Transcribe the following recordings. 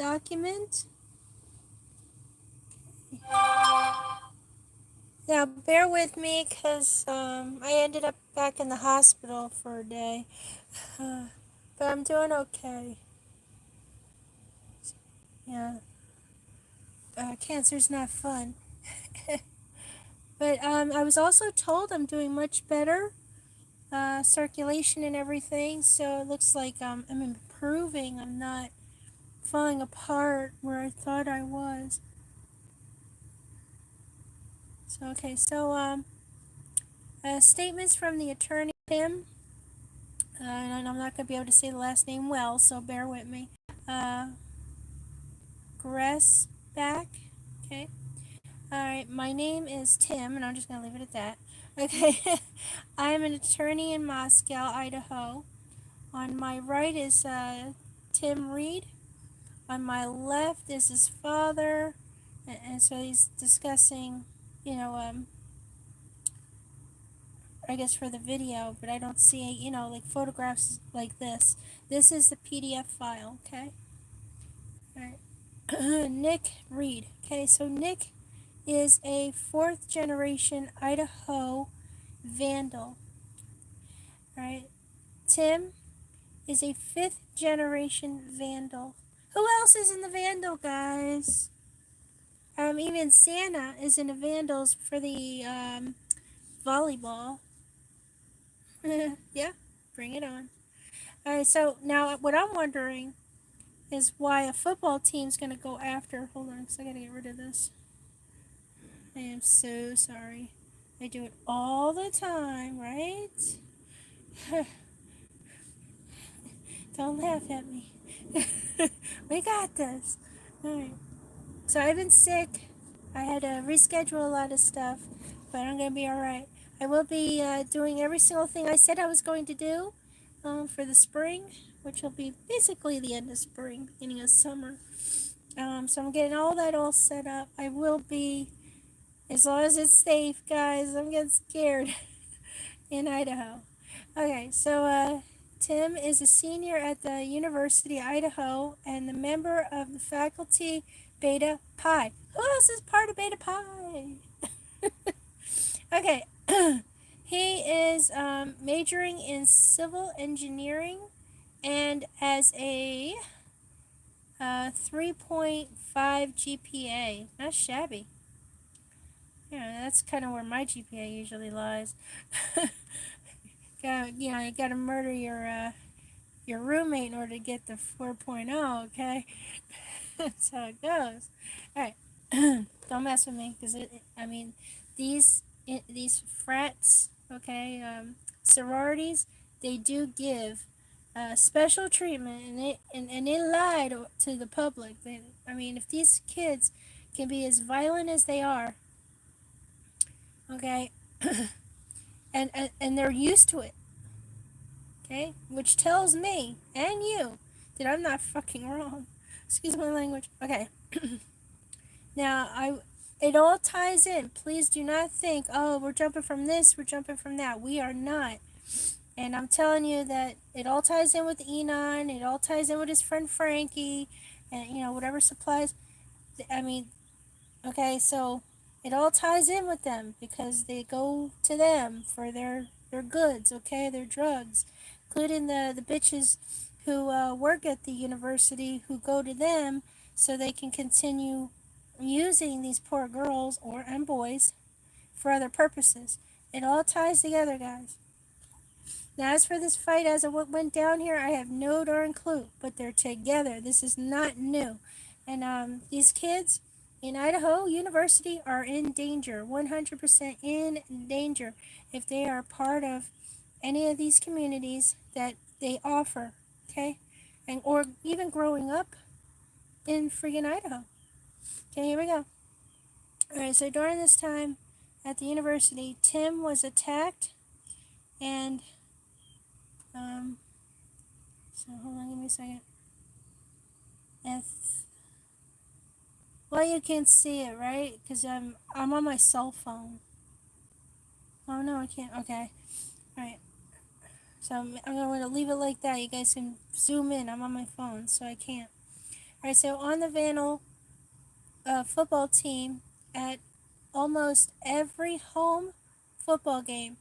document. Now, bear with me because I ended up back in the hospital for a day. But I'm doing okay. Yeah. Cancer's not fun. But I was also told I'm doing much better. Circulation and everything. So it looks like I'm improving. I'm not falling apart where I thought I was. So, okay. So, statements from the attorney, Tim. And I'm not going to be able to say the last name well, so bear with me. Gressback. Okay. Alright, my name is Tim, and I'm just going to leave it at that. Okay. I am an attorney in Moscow, Idaho. On my right is Tim Reed. On my left is his father. And so he's discussing, you know, I guess for the video, but I don't see, you know, like photographs like this. This is the PDF file, okay? Alright. Nick Reed. Okay, so Nick is a 4th generation Idaho Vandal. Alright. Tim is a 5th generation Vandal. Who else is in the Vandal, guys? Even Santa is in the Vandals for the volleyball. Yeah, bring it on. Alright, so now what I'm wondering is why a football team's gonna go after. Hold on, because I gotta get rid of this. I am so sorry. I do it all the time, right? Don't laugh at me. We got this. Alright. So I've been sick. I had to reschedule a lot of stuff, but I'm going to be alright. I will be doing every single thing I said I was going to do for the spring, which will be basically the end of spring, beginning of summer. So I'm getting all that all set up. I will be, as long as it's safe, guys. I'm getting scared in Idaho. Okay, so Tim is a senior at the University of Idaho and the member of the faculty Beta Pi. Who else is part of Beta Pi? Okay, he is majoring in civil engineering and as a 3.5 GPA. Not shabby. Yeah, that's kind of where my GPA usually lies. You gotta murder your roommate in order to get the 4.0, okay? That's how it goes. Alright, don't mess with me, because I mean, these frats, okay, sororities, they do give special treatment, and they lie to the public. I mean, if these kids can be as violent as they are, okay, and they're used to it, okay, which tells me and you that I'm not fucking wrong. Excuse my language. Okay. Now, it all ties in. Please do not think, oh, we're jumping from this, we're jumping from that. We are not. And I'm telling you that it all ties in with Enon, it all ties in with his friend Frankie, and, you know, whatever supplies. I mean, okay, so it all ties in with them because they go to them for their goods, okay, their drugs, including the bitches who work at the university who go to them so they can continue using these poor girls and boys for other purposes. It all ties together, guys. Now, as for this fight, as it went down here, I have no darn clue, but they're together. This is not new. And these kids in Idaho University are in danger, 100% in danger, if they are part of any of these communities that they offer, okay? And or even growing up in friggin' Idaho. Okay, here we go. Alright, so during this time at the university, Tim was attacked, and so hold on, give me a second. Well, you can't see it, right? Because I'm on my cell phone. Oh no, I can't. Okay. Alright. So I'm going to leave it like that. You guys can zoom in. I'm on my phone, so I can't. Alright, so on the Vandal football team at almost every home football game,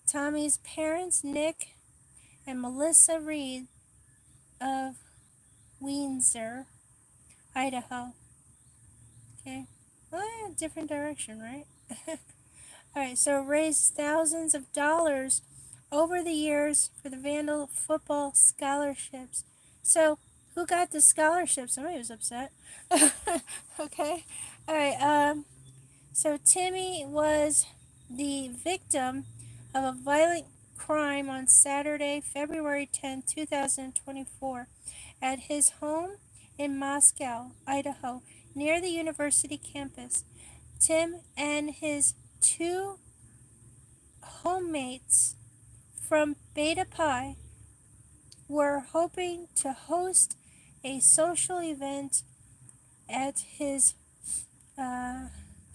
Tommy's parents, Nick and Melissa Reed of Windsor, Idaho. Okay, well, yeah, different direction, right? Alright, so raised thousands of dollars over the years for the Vandal football scholarships. So, who got the scholarship? Somebody was upset. Okay, alright, so Timmy was the victim of a violent crime on Saturday, February 10, 2024, at his home in Moscow, Idaho, near the university campus. Tim and his two homemates from Beta Pi were hoping to host a social event at his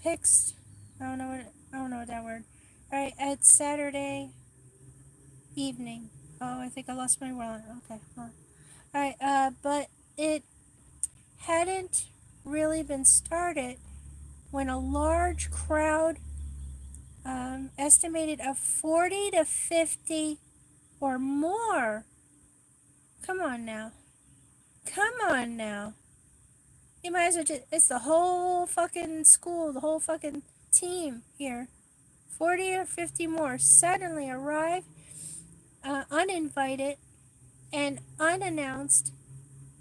Pix. I don't know that word. Alright, at Saturday evening. Oh, I think I lost my wallet. Okay, hold on. Alright, but it hadn't really been started when a large crowd, estimated of 40 to 50 or more. Come on now. Come on now. You might as well just, it's the whole fucking school, the whole fucking team here. 40 or 50 more suddenly arrive, uninvited and unannounced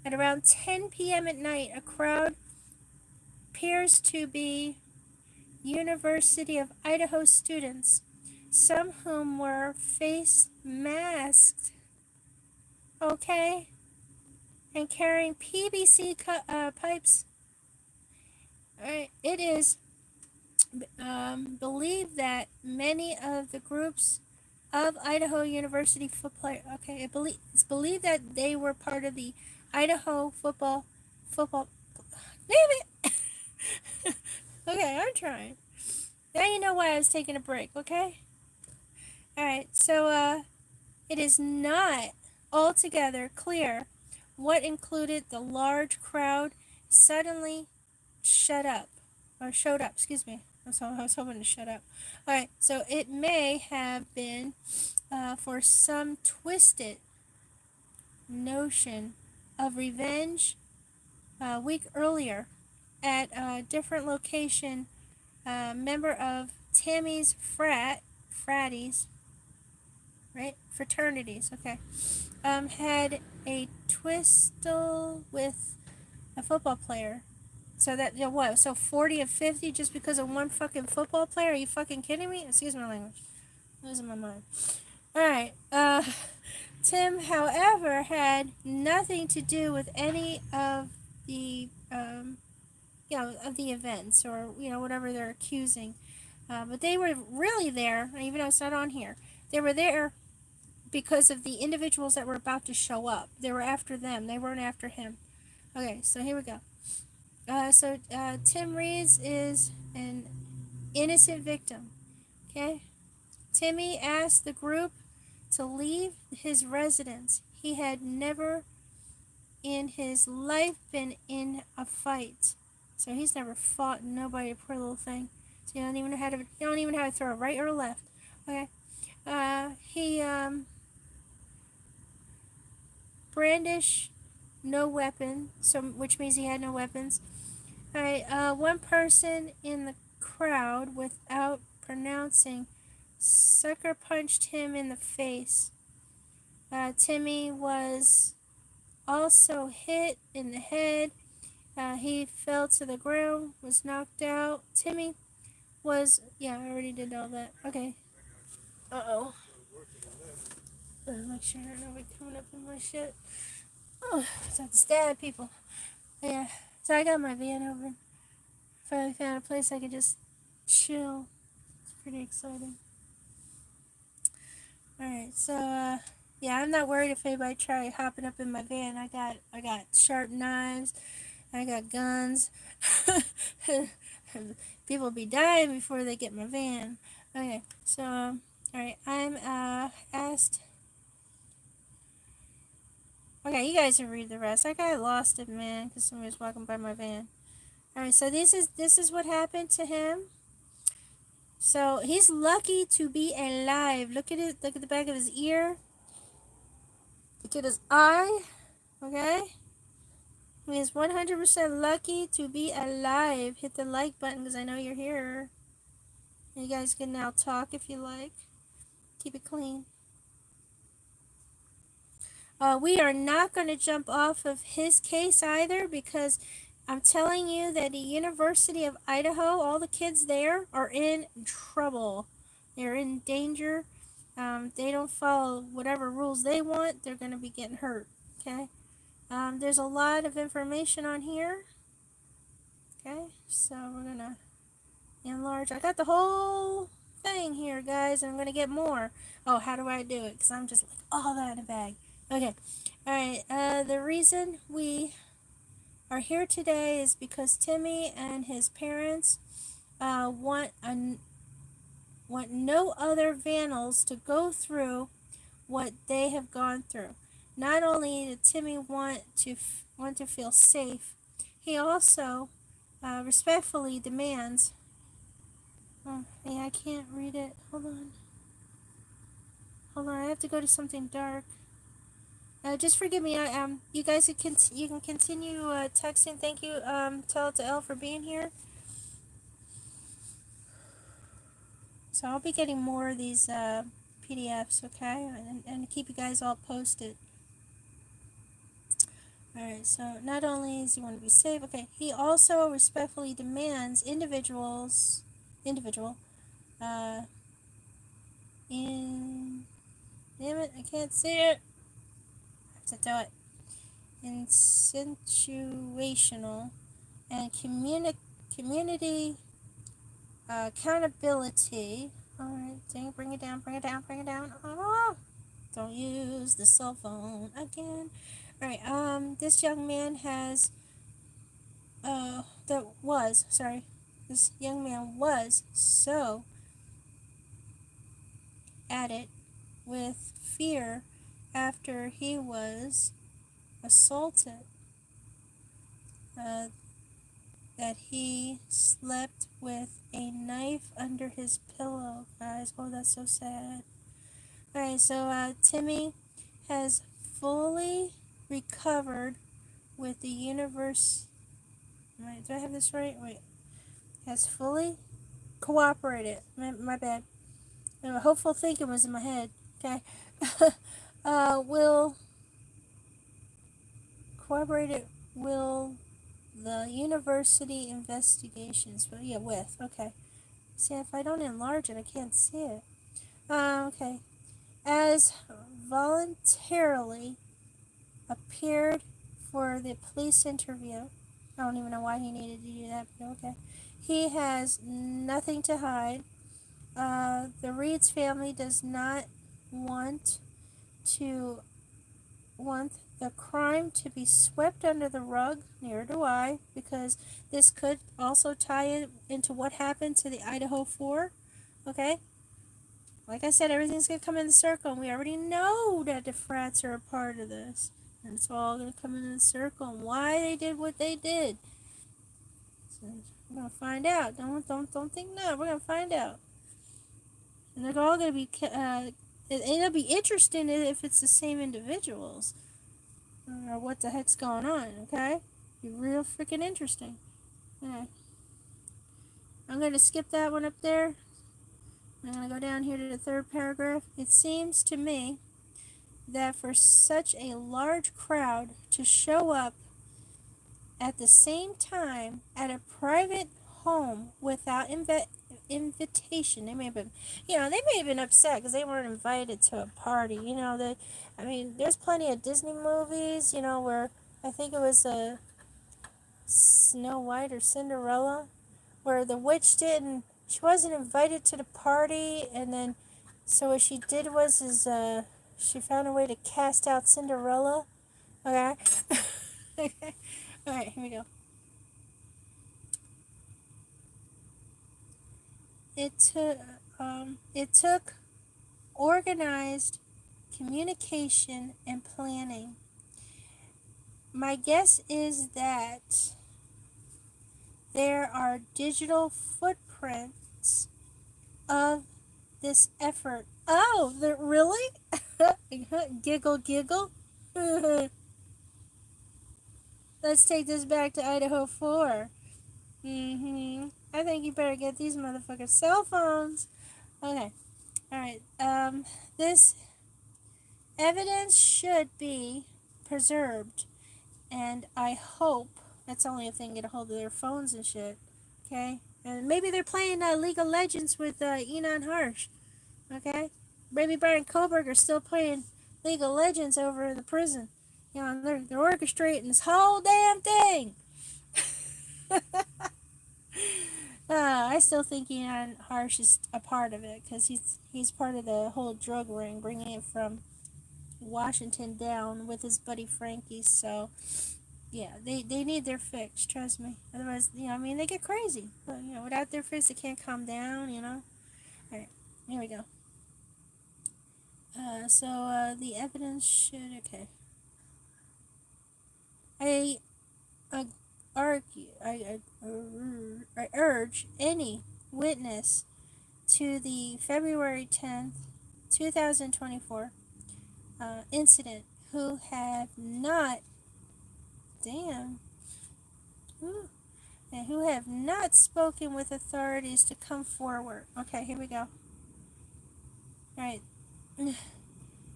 at around 10 p.m. at night. A crowd appears to be University of Idaho students, some whom were face masked, okay, and carrying PVC pipes. Alright, it is believed that many of the groups of Idaho University football, okay, it's believed that they were part of the Idaho football, damn it! Okay, I'm trying. Now you know why I was taking a break, okay? Alright, so, it is not altogether clear what included the large crowd suddenly showed up, excuse me. I was hoping to shut up. Alright, so it may have been for some twisted notion of revenge a week earlier at a different location. Member of Tammy's fratties, right? Fraternities, okay. Had a twistle with a football player. So that, you know, what? So 40 of 50 just because of one fucking football player? Are you fucking kidding me? Excuse my language. I'm losing my mind. Alright, Tim, however, had nothing to do with any of the, you know, of the events or, you know, whatever they're accusing. But they were really there, even though it's not on here. They were there because of the individuals that were about to show up. They were after them. They weren't after him. Okay, so here we go. Tim Reed is an innocent victim. Okay? Timmy asked the group to leave his residence. He had never in his life been in a fight. So he's never fought nobody, poor little thing. So you don't even know how to throw a right or a left. Okay. He brandished no weapon, so which means he had no weapons. Alright, one person in the crowd, without pronouncing, sucker punched him in the face. Timmy was also hit in the head. He fell to the ground, was knocked out. Timmy was, yeah, I already did all that. Okay. Uh-oh. Make sure nobody coming up in my shit. Oh, so I have to stab people. Yeah. So I got my van open. Finally found a place I could just chill. It's pretty exciting. Alright, so yeah, I'm not worried if anybody try hopping up in my van. I got sharp knives, I got guns. People will be dying before they get my van. Okay, so alright, I'm asked Okay, you guys can read the rest. I got lost it, man, because somebody was walking by my van. Alright, so this is what happened to him. So he's lucky to be alive. Look at it. Look at the back of his ear. Look at his eye. Okay. He's 100% lucky to be alive. Hit the like button because I know you're here. You guys can now talk if you like. Keep it clean. We are not going to jump off of his case either because I'm telling you that the University of Idaho, all the kids there are in trouble. They're in danger. They don't follow whatever rules they want, they're going to be getting hurt. Okay? There's a lot of information on here. Okay? So we're going to enlarge. I got the whole thing here, guys. I'm going to get more. Oh, how do I do it? Because I'm just like all that in a bag. Okay. Alright. The reason we are here today is because Timmy and his parents want no other vandals to go through what they have gone through. Not only did Timmy want to feel safe, he also respectfully demands. Oh, yeah, I can't read it. Hold on. I have to go to something dark. Just forgive me. You guys you can continue texting. Thank you, Tell It to Elle for being here. So I'll be getting more of these PDFs, okay, and keep you guys all posted. All right. So not only does he want to be safe, okay, he also respectfully demands individual, in. Damn it! I can't see it. I have to do it. In situational and community accountability. Alright, dang, bring it down. Oh, don't use the cell phone again. Alright, this young man has, this young man was so at it with fear after he was assaulted that he slept with a knife under his pillow, guys. Oh, that's so sad. Alright, so Timmy has fully recovered with the universe. Wait, do I have this right? Wait. Has fully cooperated. My bad. Hopeful thinking was in my head. Okay. Will cooperated will the university investigations. Well, yeah, with. Okay. See, if I don't enlarge it, I can't see it. Okay. As voluntarily appeared for the police interview. I don't even know why he needed to do that, but okay. He has nothing to hide. The Reed's family does not want the crime to be swept under the rug, neither do I, because this could also tie into what happened to the Idaho 4, okay? Like I said, everything's going to come in the circle, and we already know that the frats are a part of this. And it's all going to come in the circle, and why they did what they did. So we're going to find out. Don't think no, we're going to find out. And they're all going to be, it'll be interesting if it's the same individuals. Or what the heck's going on, okay? Be real freaking interesting. Okay. I'm going to skip that one up there. I'm going to go down here to the third paragraph. It seems to me that for such a large crowd to show up at the same time at a private home without invitation, they may have been upset because they weren't invited to a party. There's plenty of Disney movies, where I think it was a Snow White or Cinderella, where the witch she wasn't invited to the party, and then so what she did was she found a way to cast out Cinderella. Okay. Okay. All right, here we go. It took organized communication and planning. My guess is that there are digital footprints of this effort. Oh, really? Giggle, giggle. Let's take this back to Idaho 4. I think you better get these motherfuckers cell phones. Okay. Alright. This evidence should be preserved. And I hope, that's only if they can get a hold of their phones and shit. Okay? And maybe they're playing League of Legends with Enon Harsh. Okay? Maybe Brian Kohberger still playing League of Legends over in the prison. You know, they're orchestrating this whole damn thing. I still think Enon Harsh is a part of it because he's part of the whole drug ring, bringing it from Washington down with his buddy Frankie. So yeah, they need their fix. Trust me. Otherwise, I mean, they get crazy. But, without their fix, they can't calm down. All right, here we go. So the evidence should okay. I urge any witness to the February 10th, 2024 incident who have not, who have not spoken with authorities to come forward. Okay, here we go. Alright.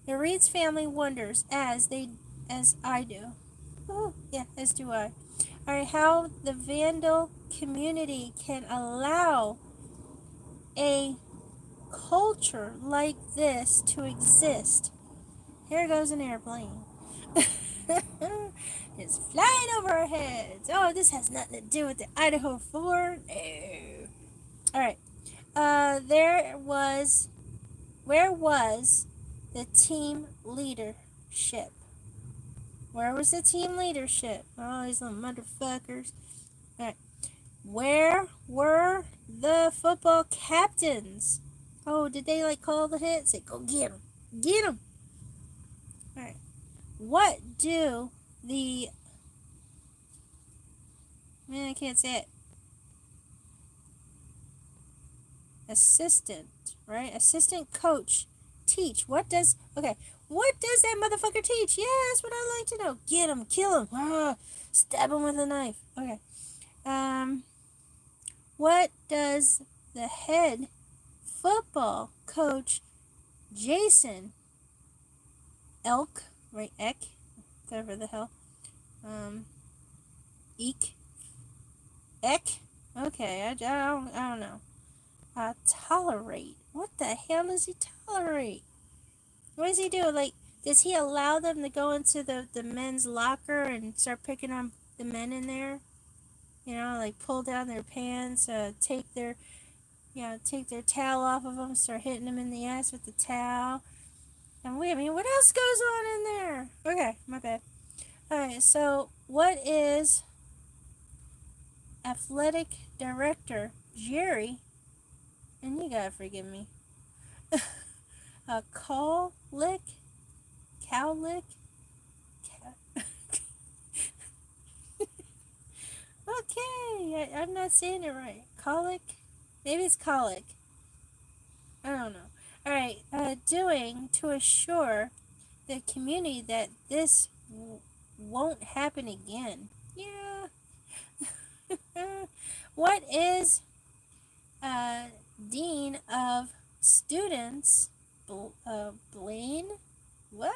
The Reed's family wonders, as I do. Oh, yeah, as do I. Alright, how the Vandal community can allow a culture like this to exist. Here goes an airplane. It's flying over our heads. Oh, this has nothing to do with the Idaho 4. No. Alright. Where was the team leadership? Where was the team leadership? Oh, these little motherfuckers. Alright. Where were the football captains? Oh, did they call the hit? Say, go get them. Get them. Alright. What do the... Man, I can't say it. Assistant, right? Assistant coach teach. What does that motherfucker teach? Yeah, that's what I like to know. Get him, kill him, stab him with a knife. Okay. What does the head football coach Jason Elk, right? Eck, whatever the hell. Eck. Okay, I don't know. Tolerate. What the hell does he tolerate? What does he do? Does he allow them to go into the men's locker and start picking on the men in there? Pull down their pants, take their towel off of them, start hitting them in the ass with the towel. And what else goes on in there? Okay, my bad. Alright, so what is athletic director Jerry, and you gotta forgive me, a cowlick? Okay, I'm not saying it right. Colic? Maybe it's colic. I don't know. Alright, doing to assure the community that this won't happen again. Yeah. What is Dean of Students Blaine? What?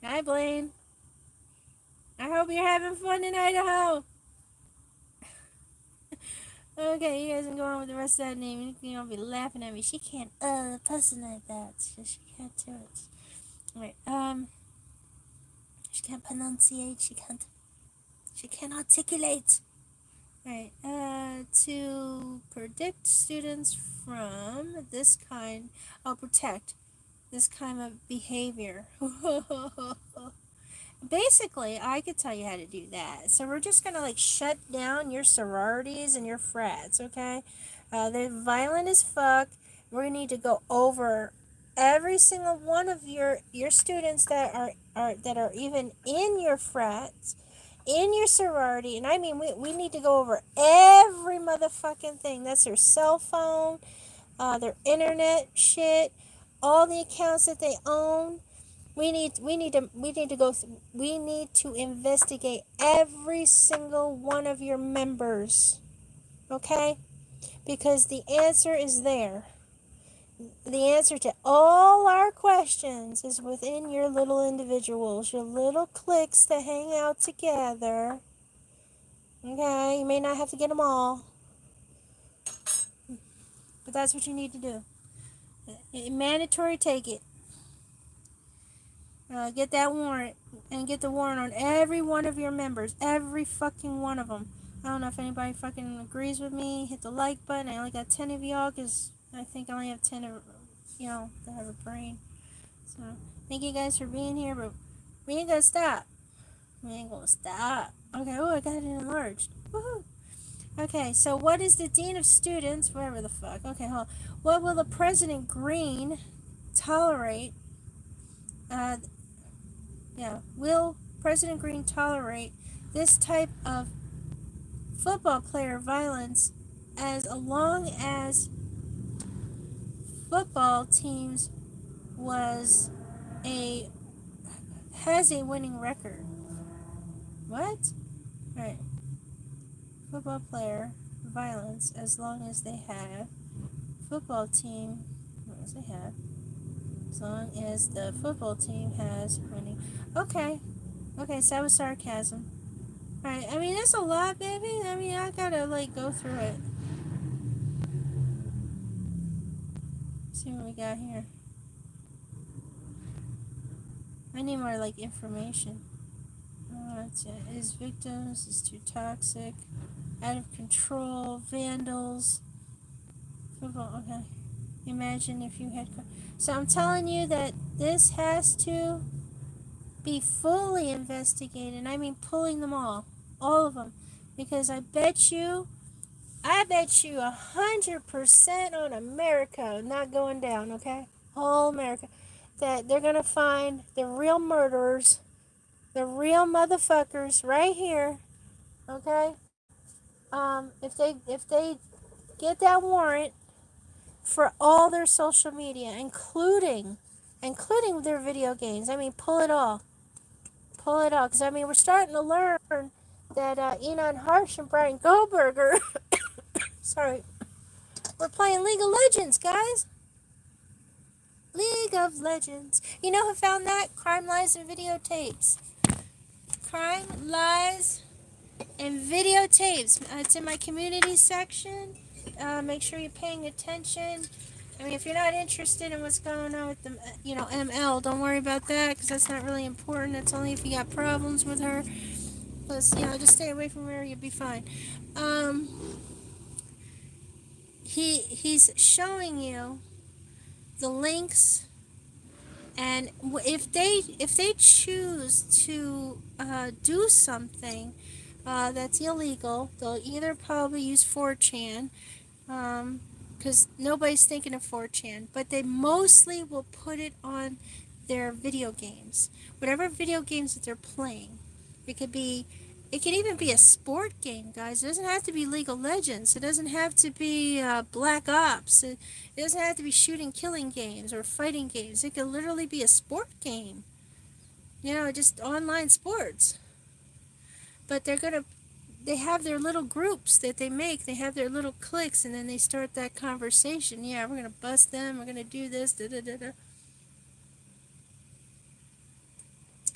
Hi, Blaine. I hope you're having fun in Idaho. Okay, you guys can go on with the rest of that name. You'll be laughing at me. She can't person like that. She can't do it. Alright, she can't pronunciate. She can't articulate. Alright, to predict students from this kind, protect this kind of behavior. Basically, I could tell you how to do that. So we're just gonna shut down your sororities and your frats, okay? They're violent as fuck. We're gonna need to go over every single one of your students that are even in your frats, in your sorority, and I mean we need to go over every motherfucking thing. That's their cell phone, their internet shit, all the accounts that they own. We need to investigate every single one of your members, okay? Because the answer is there. The answer to all our questions is within your little individuals, your little cliques that hang out together. Okay, you may not have to get them all, but that's what you need to do. Mandatory, take it. Get that warrant, and get the warrant on every one of your members, every fucking one of them. I don't know if anybody fucking agrees with me. Hit the like button. I only got 10 of y'all because I think I only have 10 of, that have a brain. So, thank you guys for being here, but we ain't gonna stop. We ain't gonna stop. Okay, oh, I got it enlarged. Woohoo! Okay, so what is the Dean of Students, whatever the fuck, okay, hold on. What will the President Green tolerate, will President Green tolerate this type of football player violence as long as football teams has a winning record? What? Alright. Football player violence as long as they have football team as long as the football team has winning. Okay, so that was sarcasm. Alright, I mean that's a lot, baby. I mean I gotta go through it. Let's see what we got here. I need more information. His victims is too toxic, out of control, vandals, football. Okay, imagine if you had. So I'm telling you that this has to be fully investigated. I mean, pulling them all of them, because I bet you 100% on America not going down. Okay, whole America, that they're gonna find the real murderers. The real motherfuckers right here, okay? If they get that warrant for all their social media, including their video games. I mean, pull it all, because I mean we're starting to learn that Enon Harsh and Brian Kohberger, sorry, we're playing League of Legends, guys. League of Legends. You know who found that? Crime, Lies, and Videotapes. Crime, Lies, and Videotapes. It's in my community section. Make sure you're paying attention. I mean, if you're not interested in what's going on with the, ML, don't worry about that, because that's not really important. That's only if you got problems with her. Plus, just stay away from her, you'll be fine. He's showing you the links. And if they choose to do something that's illegal, they'll either probably use 4chan, because nobody's thinking of 4chan, but they mostly will put it on their video games, whatever video games that they're playing. It could even be a sport game, guys. It doesn't have to be League of Legends. It doesn't have to be Black Ops. It doesn't have to be shooting, killing games or fighting games. It could literally be a sport game. Just online sports. But they have their little groups that they make. They have their little cliques, and then they start that conversation. Yeah, we're going to bust them. We're going to do this. Da, da, da, da.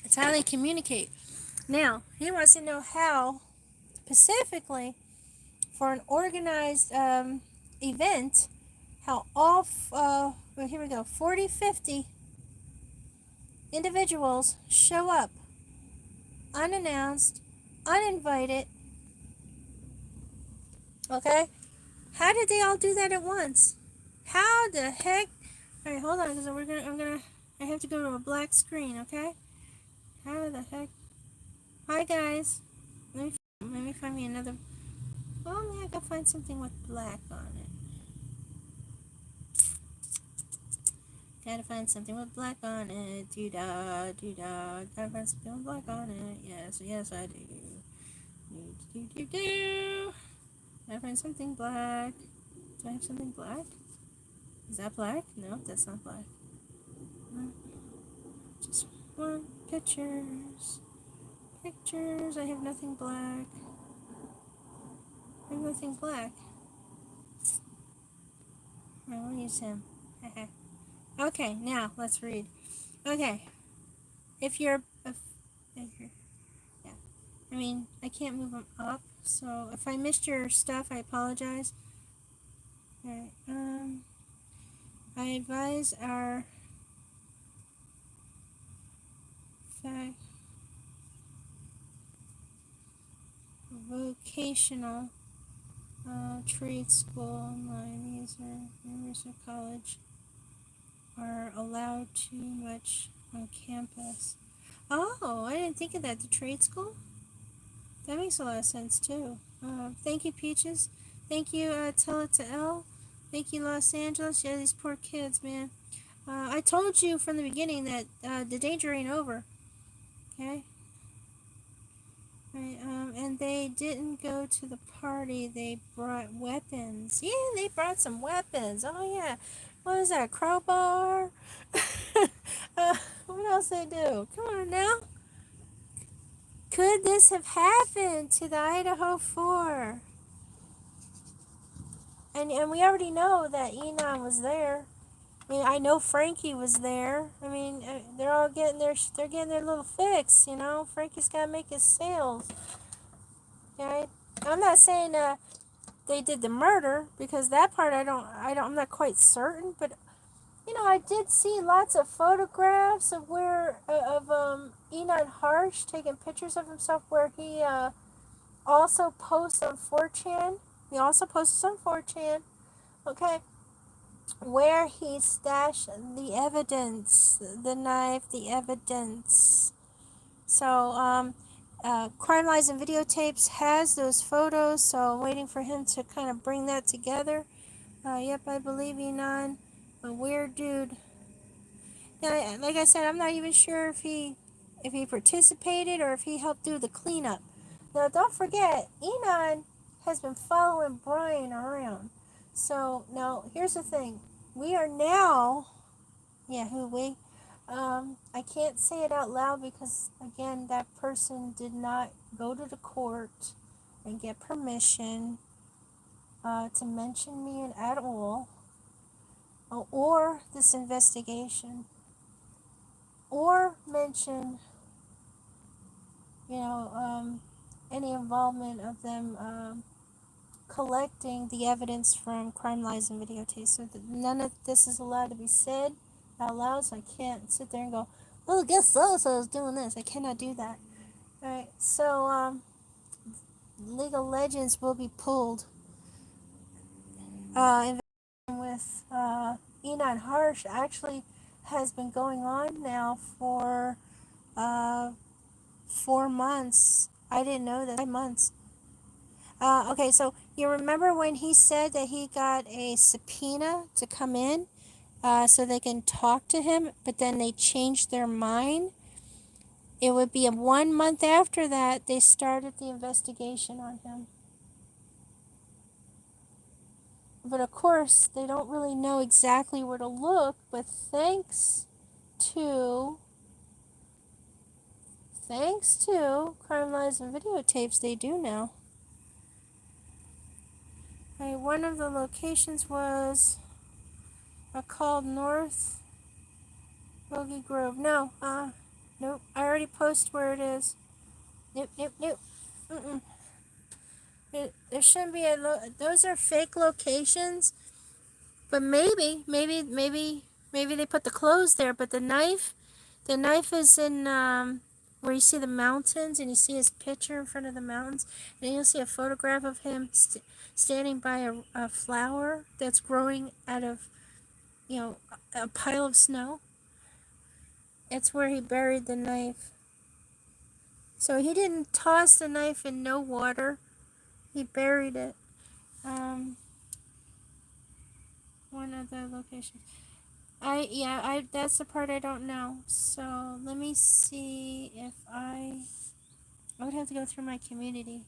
It's how they communicate. Now, he wants to know how, specifically, for an organized event, how all, well, here we go, 40, 50 individuals show up, unannounced, uninvited, okay? How did they all do that at once? How the heck? Alright, hold on, because I have to go to a black screen, okay? How the heck? Hi guys. Let me find me another. Well, maybe I can find something with black on it. Gotta find something with black on it. Do-da, do-da. Gotta find something with black on it. Yes, yes, I do. Do-do-do-do. Gotta find something black. Do I have something black? Is that black? No, that's not black. Just one. Pictures. Pictures. I have nothing black. I have nothing black. I will use him. Okay, now let's read. Okay, if you're, yeah, I mean, I can't move them up, so if I missed your stuff, I apologize. Alright, I advise our vocational trade school online user members of college are allowed too much on campus. Oh, I didn't think of that. The trade school? That makes a lot of sense too. Thank you, Peaches. Thank you, Tell It to L. Thank you, Los Angeles. Yeah, these poor kids, man. I told you from the beginning that the danger ain't over. Okay? Right, and they didn't go to the party. They brought weapons. Yeah, they brought some weapons. Oh, yeah. What is that, crowbar? What else they do? Come on now. Could this have happened to the Idaho 4? And we already know that Enon was there. I mean, I know Frankie was there. I mean, they're all getting their little fix, you know. Frankie's got to make his sales. Okay? I'm not saying they did the murder, because that part I'm not quite certain, but you know, I did see lots of photographs of Enon Harsh taking pictures of himself, where he also posts on 4chan. He also posts on 4chan, okay, where he stashed the evidence, the knife, the evidence. So, Crime Lies and Videotapes has those photos, so I'm waiting for him to kind of bring that together. Yep, I believe Enon, a weird dude. Now, like I said, I'm not even sure if he participated or if he helped do the cleanup. Now, don't forget, Enon has been following Brian around. So, now, here's the thing. We are now, yeah, who we? I can't say it out loud because, again, that person did not go to the court and get permission to mention me at all, or this investigation, or mention, you know, any involvement of them collecting the evidence from Crime Lies and Videotapes. So that none of this is allowed to be said out loud, so I can't sit there and go, oh, guess so-and-so is doing this. I cannot do that. Alright, so, League of Legends will be pulled. With Enon Harsh actually has been going on now for 4 months. I didn't know that. 5 months. Okay, so you remember when he said that he got a subpoena to come in so they can talk to him, but then they changed their mind? It would be 1 month after that they started the investigation on him. But of course, they don't really know exactly where to look, but thanks to Crime Lies and Videotapes, they do now. Okay, one of the locations was called North Bogey Grove. No, nope. I already posted where it is. Nope. There shouldn't be those are fake locations. But maybe they put the clothes there. But the knife is in where you see the mountains and you see his picture in front of the mountains, and you'll see a photograph of him standing by a flower that's growing out of, you know, a pile of snow. It's where he buried the knife. So he didn't toss the knife in no water. He buried it. One of the locations. That's the part I don't know. So let me see if I would have to go through my community.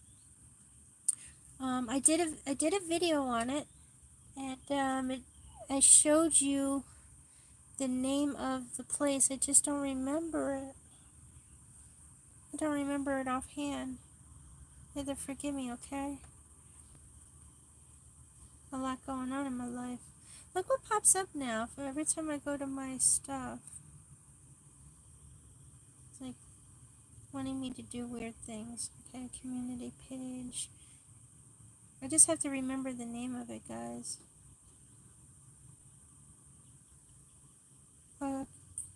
I did a video on it, and I showed you the name of the place. I just don't remember it. I don't remember it offhand. You have to forgive me, okay? A lot going on in my life. Look what pops up now for every time I go to my stuff. It's like wanting me to do weird things. Okay, community page. I just have to remember the name of it, guys.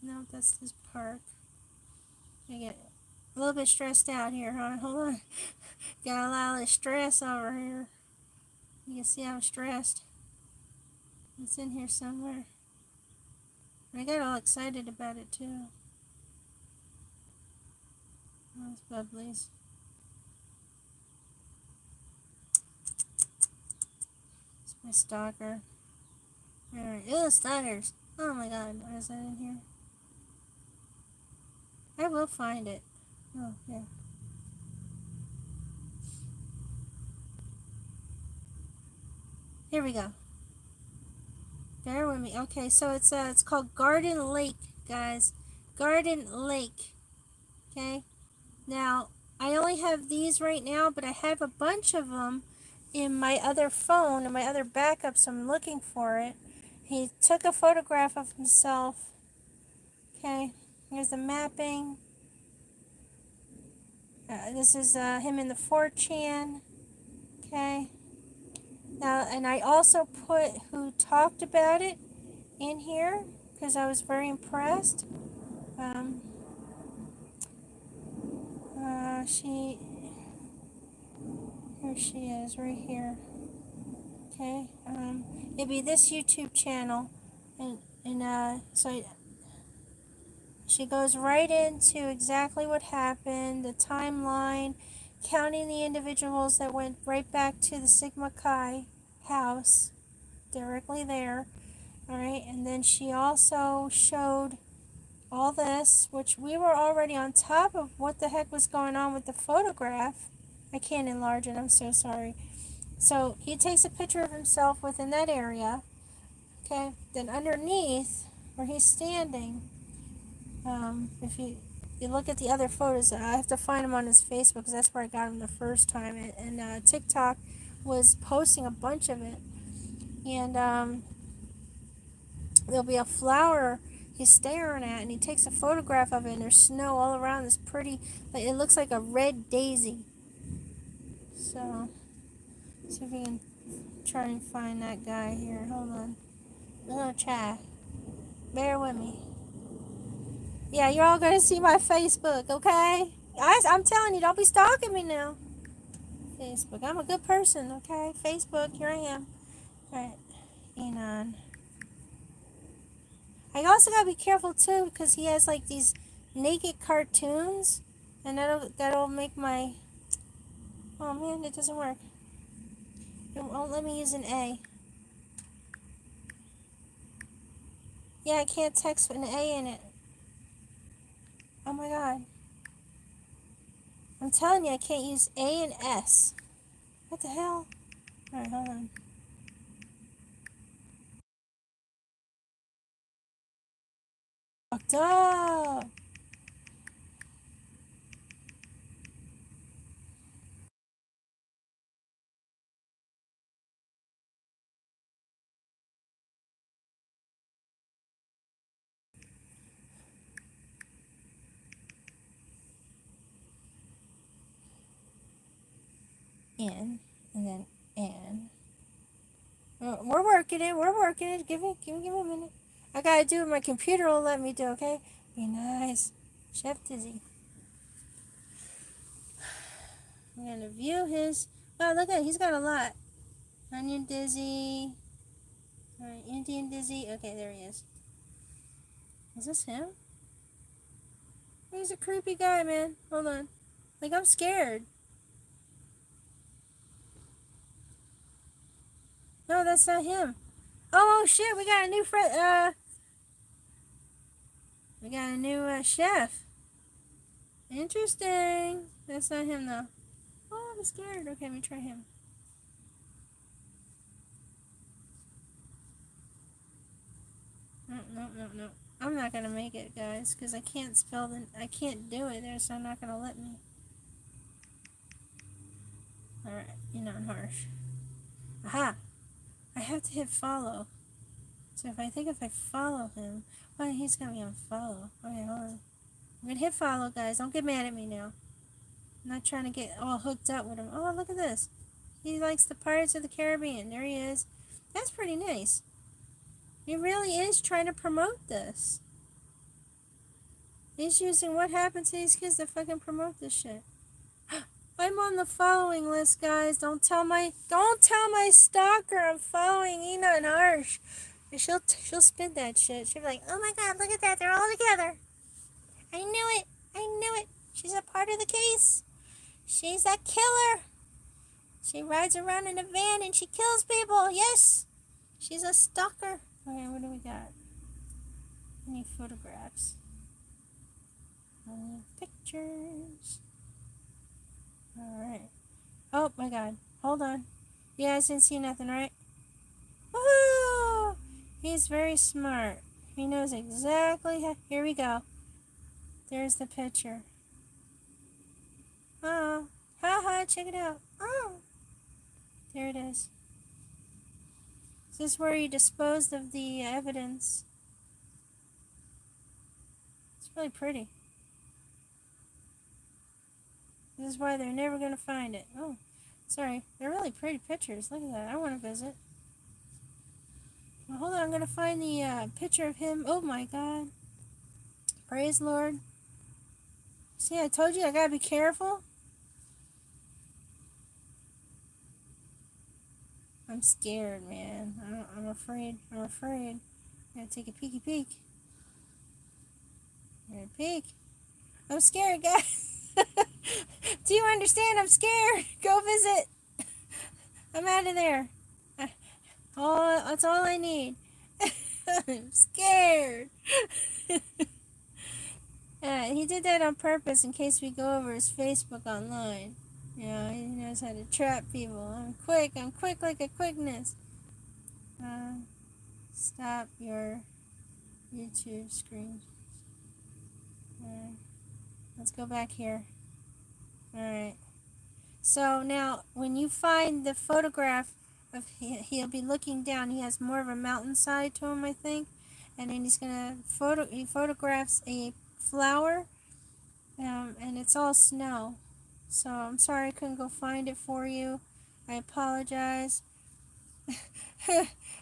No, that's this park. I get a little bit stressed out here, huh? Hold on. Got a lot of stress over here. You can see I'm stressed. It's in here somewhere. I got all excited about it too. Those bubblies. It's my stalker. Alright, ew, stalkers. Oh my god, what is that in here? I will find it. Oh, yeah. Here we go. Bear with me. Okay, so it's called Garden Lake, guys. Garden Lake. Okay. Now, I only have these right now, but I have a bunch of them in my other phone, in my other backup, so I'm looking for it. He took a photograph of himself. Okay. Here's the mapping. This is him in the 4chan. Okay. Now, and I also put who talked about it in here because I was very impressed. Here she is, right here. Okay. It'd be this YouTube channel, and so she goes right into exactly what happened, the timeline, counting the individuals that went right back to the Sigma Chi house, directly there. Alright, and then she also showed all this, which we were already on top of what the heck was going on with the photograph. I can't enlarge it, I'm so sorry. So he takes a picture of himself within that area. Okay, then underneath where he's standing, if you look at the other photos, I have to find him on his Facebook because that's where I got him the first time. And TikTok was posting a bunch of it. And there'll be a flower he's staring at, and he takes a photograph of it, and there's snow all around this pretty, like, it looks like a red daisy. So, see if we can try and find that guy here. Hold on. I'm gonna try. Bear with me. Yeah, you're all gonna see my Facebook, okay? I'm telling you, don't be stalking me now. Facebook. I'm a good person, okay? Facebook, here I am. Alright, Enon. I also gotta be careful too because he has like these naked cartoons, and that'll make my. Oh man, it doesn't work. It won't let me use an A. Yeah, I can't text with an A in it. Oh my god. I'm telling you, I can't use A and S. What the hell? Alright, hold on. Fucked up. N, and then N. We're working it. We're working it. Give me a minute. I gotta do what my computer will let me do. Okay. Be nice, Chef Dizzy. I'm gonna view his. Wow, look at it. He's got a lot. Onion Dizzy. Alright, Indian Dizzy. Okay, there he is. Is this him? He's a creepy guy, man. Hold on. Like, I'm scared. No, that's not him. Oh shit, we got a new friend. We got a new chef. Interesting. That's not him though. Oh, I'm scared. Okay, let me try him. No. I'm not gonna make it, guys, because I can't I can't do it there, so I'm not gonna let me. Alright, you're not harsh. Aha! I have to hit follow. So if I follow him, well, he's gonna be on follow. Okay, hold on. I'm gonna hit follow, guys. Don't get mad at me now. I'm not trying to get all hooked up with him. Oh, look at this. He likes the Pirates of the Caribbean. There he is. That's pretty nice. He really is trying to promote this. He's using what happened to these kids to fucking promote this shit. I'm on the following list, guys. Don't tell my stalker I'm following Ina and Harsh. She'll spin that shit. She'll be like, oh my god, look at that. They're all together. I knew it. She's a part of the case. She's a killer. She rides around in a van and she kills people. Yes. She's a stalker. Okay, what do we got? I need photographs. I need pictures. Alright. Oh my god. Hold on. You guys didn't see nothing, right? Woohoo! He's very smart. He knows exactly how. Here we go. There's the picture. Oh. Haha, check it out. Oh. There it is. This is where he disposed of the evidence. It's really pretty. This is why they're never going to find it. Oh, sorry. They're really pretty pictures. Look at that. I want to visit. Well, hold on. I'm going to find the picture of him. Oh, my God. Praise Lord. See, I told you I got to be careful. I'm scared, man. I'm afraid. I'm afraid. I gotta take a peeky peek. Here, peek. I'm scared, guys. Do you understand? I'm scared. Go visit. I'm out of there. That's all I need. I'm scared. He did that on purpose in case we go over his Facebook online. You know, he knows how to trap people. I'm quick like a quickness. Stop your YouTube screen. Alright. Let's go back here. Alright. So now, when you find the photograph of he'll be looking down. He has more of a mountainside to him, I think. And then he's gonna he photographs a flower, and it's all snow. So I'm sorry I couldn't go find it for you. I apologize.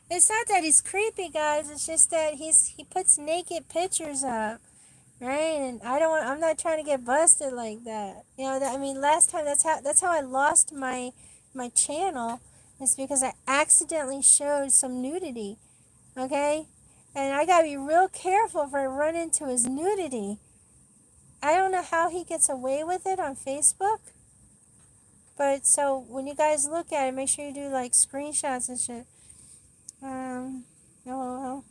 It's not that he's creepy, guys. It's just that he puts naked pictures up, right? And I'm not trying to get busted like that. You know, I mean, last time that's how I lost my channel. It's because I accidentally showed some nudity. Okay, and I gotta be real careful if I run into his nudity. I don't know how he gets away with it on Facebook. But so when you guys look at it, make sure you do like screenshots and shit. Oh,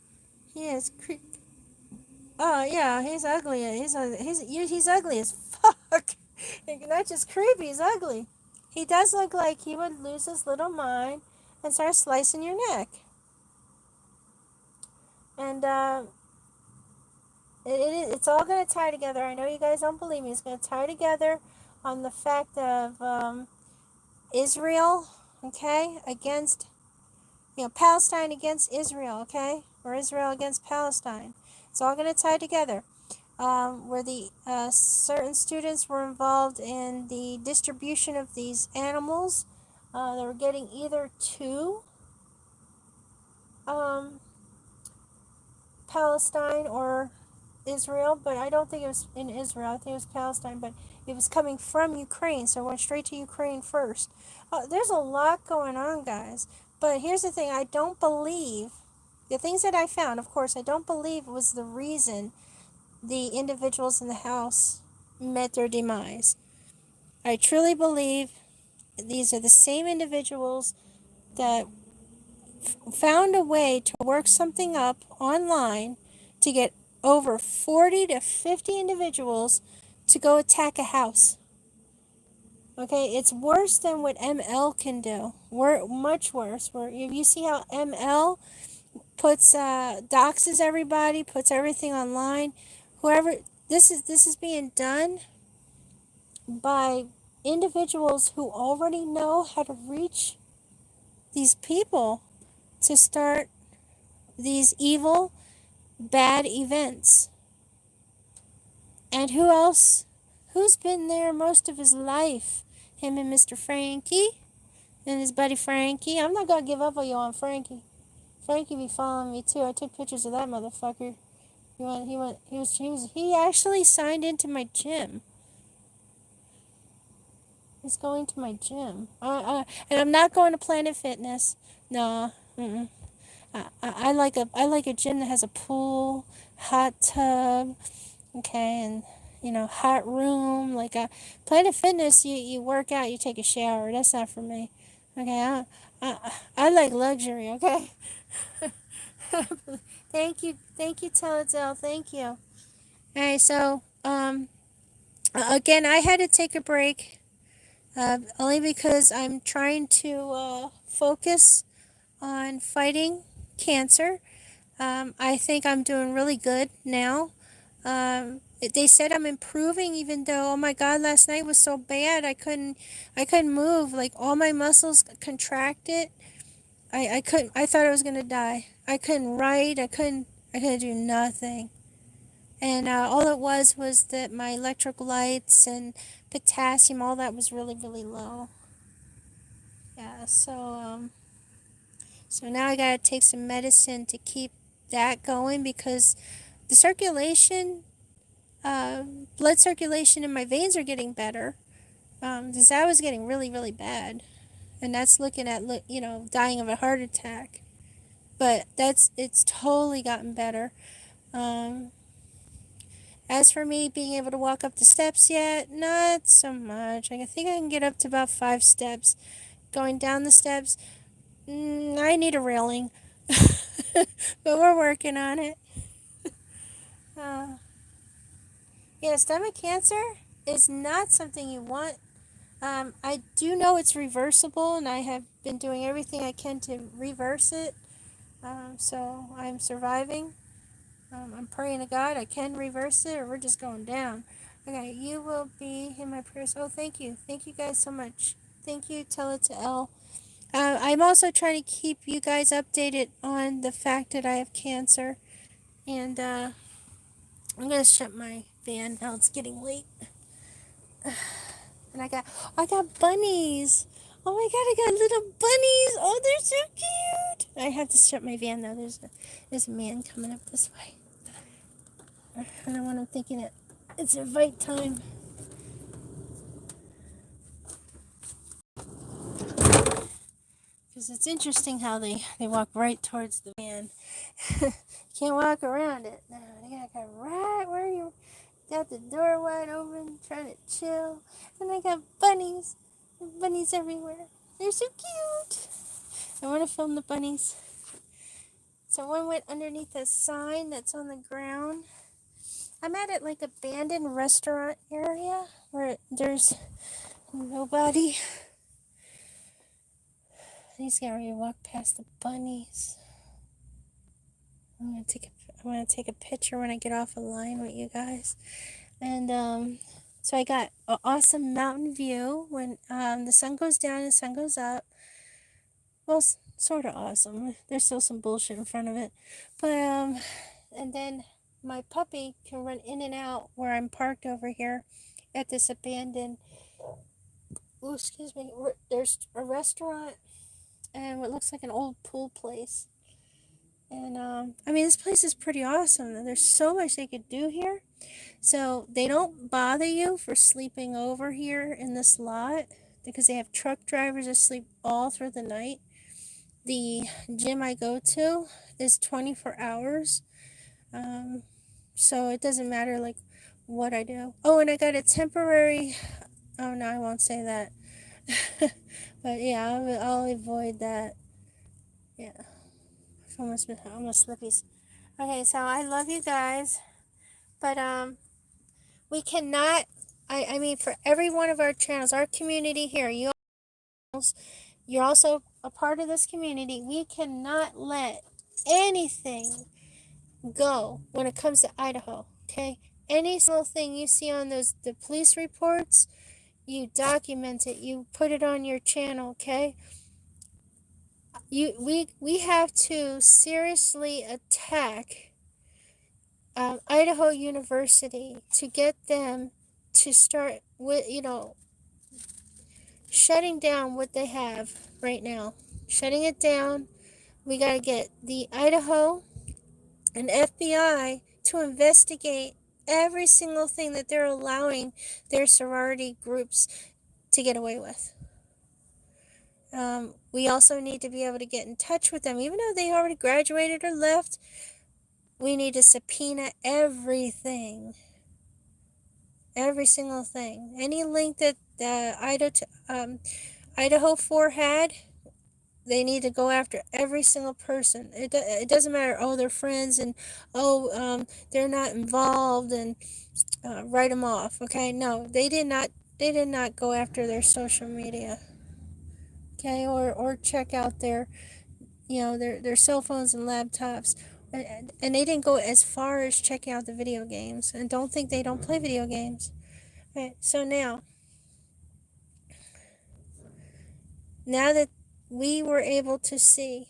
he is creep. Oh yeah, he's ugly. He's ugly as fuck. Not just creepy, he's ugly. He does look like he would lose his little mind and start slicing your neck. And it's all gonna tie together. I know you guys don't believe me. It's gonna tie together on the fact of Israel, okay, against, Palestine against Israel, okay, or Israel against Palestine. It's all going to tie together. Where the certain students were involved in the distribution of these animals. They were getting either to Palestine or Israel, but I don't think it was in Israel. I think it was Palestine, but it was coming from Ukraine, so it went straight to Ukraine first. There's a lot going on, guys. But here's the thing. I don't believe, the things that I found, of course, I don't believe was the reason the individuals in the house met their demise. I truly believe these are the same individuals that found a way to work something up online to get over 40 to 50 individuals to go attack a house. Okay, it's worse than what ML can do. We're much worse. If you see how ML puts doxes everybody, puts everything online, whoever this is being done by individuals who already know how to reach these people to start these evil, bad events. And who else? Who's been there most of his life? Him and Mr. Frankie and his buddy Frankie. I'm not gonna give up on you on Frankie. Frankie be following me too. I took pictures of that motherfucker. He actually signed into my gym. He's going to my gym. And I'm not going to Planet Fitness. No. Mm-mm. I like a gym that has a pool, hot tub, okay, and hot room. Like a Planet Fitness, you work out, you take a shower. That's not for me. Okay, I like luxury. Okay. Thank you, Teledell. Thank you. Alright, so again, I had to take a break, only because I'm trying to focus on fighting cancer. I think I'm doing really good now. They said I'm improving, even though, oh my God, last night was so bad. I couldn't move. Like, all my muscles contracted. I couldn't. I thought I was gonna die. I couldn't write. I couldn't do nothing. And all it was that my electrolytes and potassium, all that was really, really low. Yeah. So now I gotta take some medicine to keep that going, because the circulation, blood circulation in my veins are getting better. Because I was getting really, really bad, and that's looking at dying of a heart attack. But it's totally gotten better. As for me being able to walk up the steps yet, not so much. I think I can get up to about 5 steps. Going down the steps, I need a railing. But we're working on it. Yeah, stomach cancer is not something you want. I do know it's reversible, and I have been doing everything I can to reverse it. So I'm surviving. I'm praying to God I can reverse it, or we're just going down. Okay, you will be in my prayers. Oh, thank you. Thank you guys so much. Thank you, tell it to Elle. I'm also trying to keep you guys updated on the fact that I have cancer. And I'm going to shut my van now. It's getting late. And I got bunnies. Oh my God, I got little bunnies. Oh, they're so cute. I have to shut my van though. There's a man coming up this way. I don't want him thinking it's invite time. Because it's interesting how they walk right towards the van. Can't walk around it. No, they gotta go right where you got the door wide open, trying to chill. And I got bunnies. There's bunnies everywhere. They're so cute. I want to film the bunnies. So one went underneath a sign that's on the ground. I'm at it like abandoned restaurant area where there's nobody. He's getting ready to walk past the bunnies. I'm gonna take a picture when I get off a line with you guys. And so I got an awesome mountain view when the sun goes down and the sun goes up. Well, sort of awesome. There's still some bullshit in front of it, but and then my puppy can run in and out where I'm parked over here at this abandoned. Oh, excuse me. There's a restaurant and what looks like an old pool place. And I mean, this place is pretty awesome. There's so much they could do here. So they don't bother you for sleeping over here in this lot because they have truck drivers that sleep all through the night. The gym I go to is 24 hours. So it doesn't matter like what I do. Oh, and I got a temporary, oh no, I won't say that. But yeah, I'll avoid that. Yeah. Almost slippies. Okay, so I love you guys. But we cannot. I mean, for every one of our channels, our community here, you're also a part of this community. We cannot let anything go when it comes to Idaho. Okay, any single thing you see on the police reports, you document it. You put it on your channel. Okay. We have to seriously attack Idaho University to get them to start with, shutting down what they have right now. Shutting it down. We got to get the Idaho and FBI to investigate every single thing that they're allowing their sorority groups to get away with. We also need to be able to get in touch with them. Even though they already graduated or left, we need to subpoena everything. Every single thing. Any link that Idaho 4 had, they need to go after every single person. It doesn't matter, oh, they're friends, and they're not involved, and write them off. Okay, no, they did not go after their social media. Okay, or check out their cell phones and laptops. And they didn't go as far as checking out the video games. And don't think they don't play video games. Okay, so now that we were able to see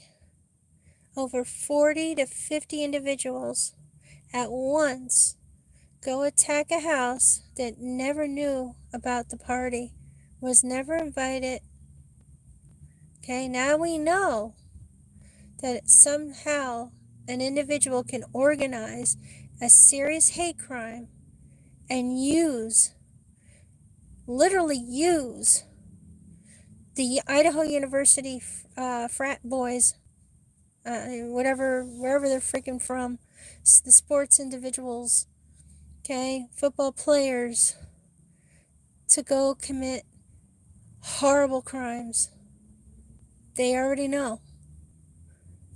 over 40 to 50 individuals at once go attack a house that never knew about the party, was never invited. Okay, now we know that somehow an individual can organize a serious hate crime and literally use the Idaho University frat boys, wherever they're freaking from, the sports individuals, okay, football players, to go commit horrible crimes. They already know,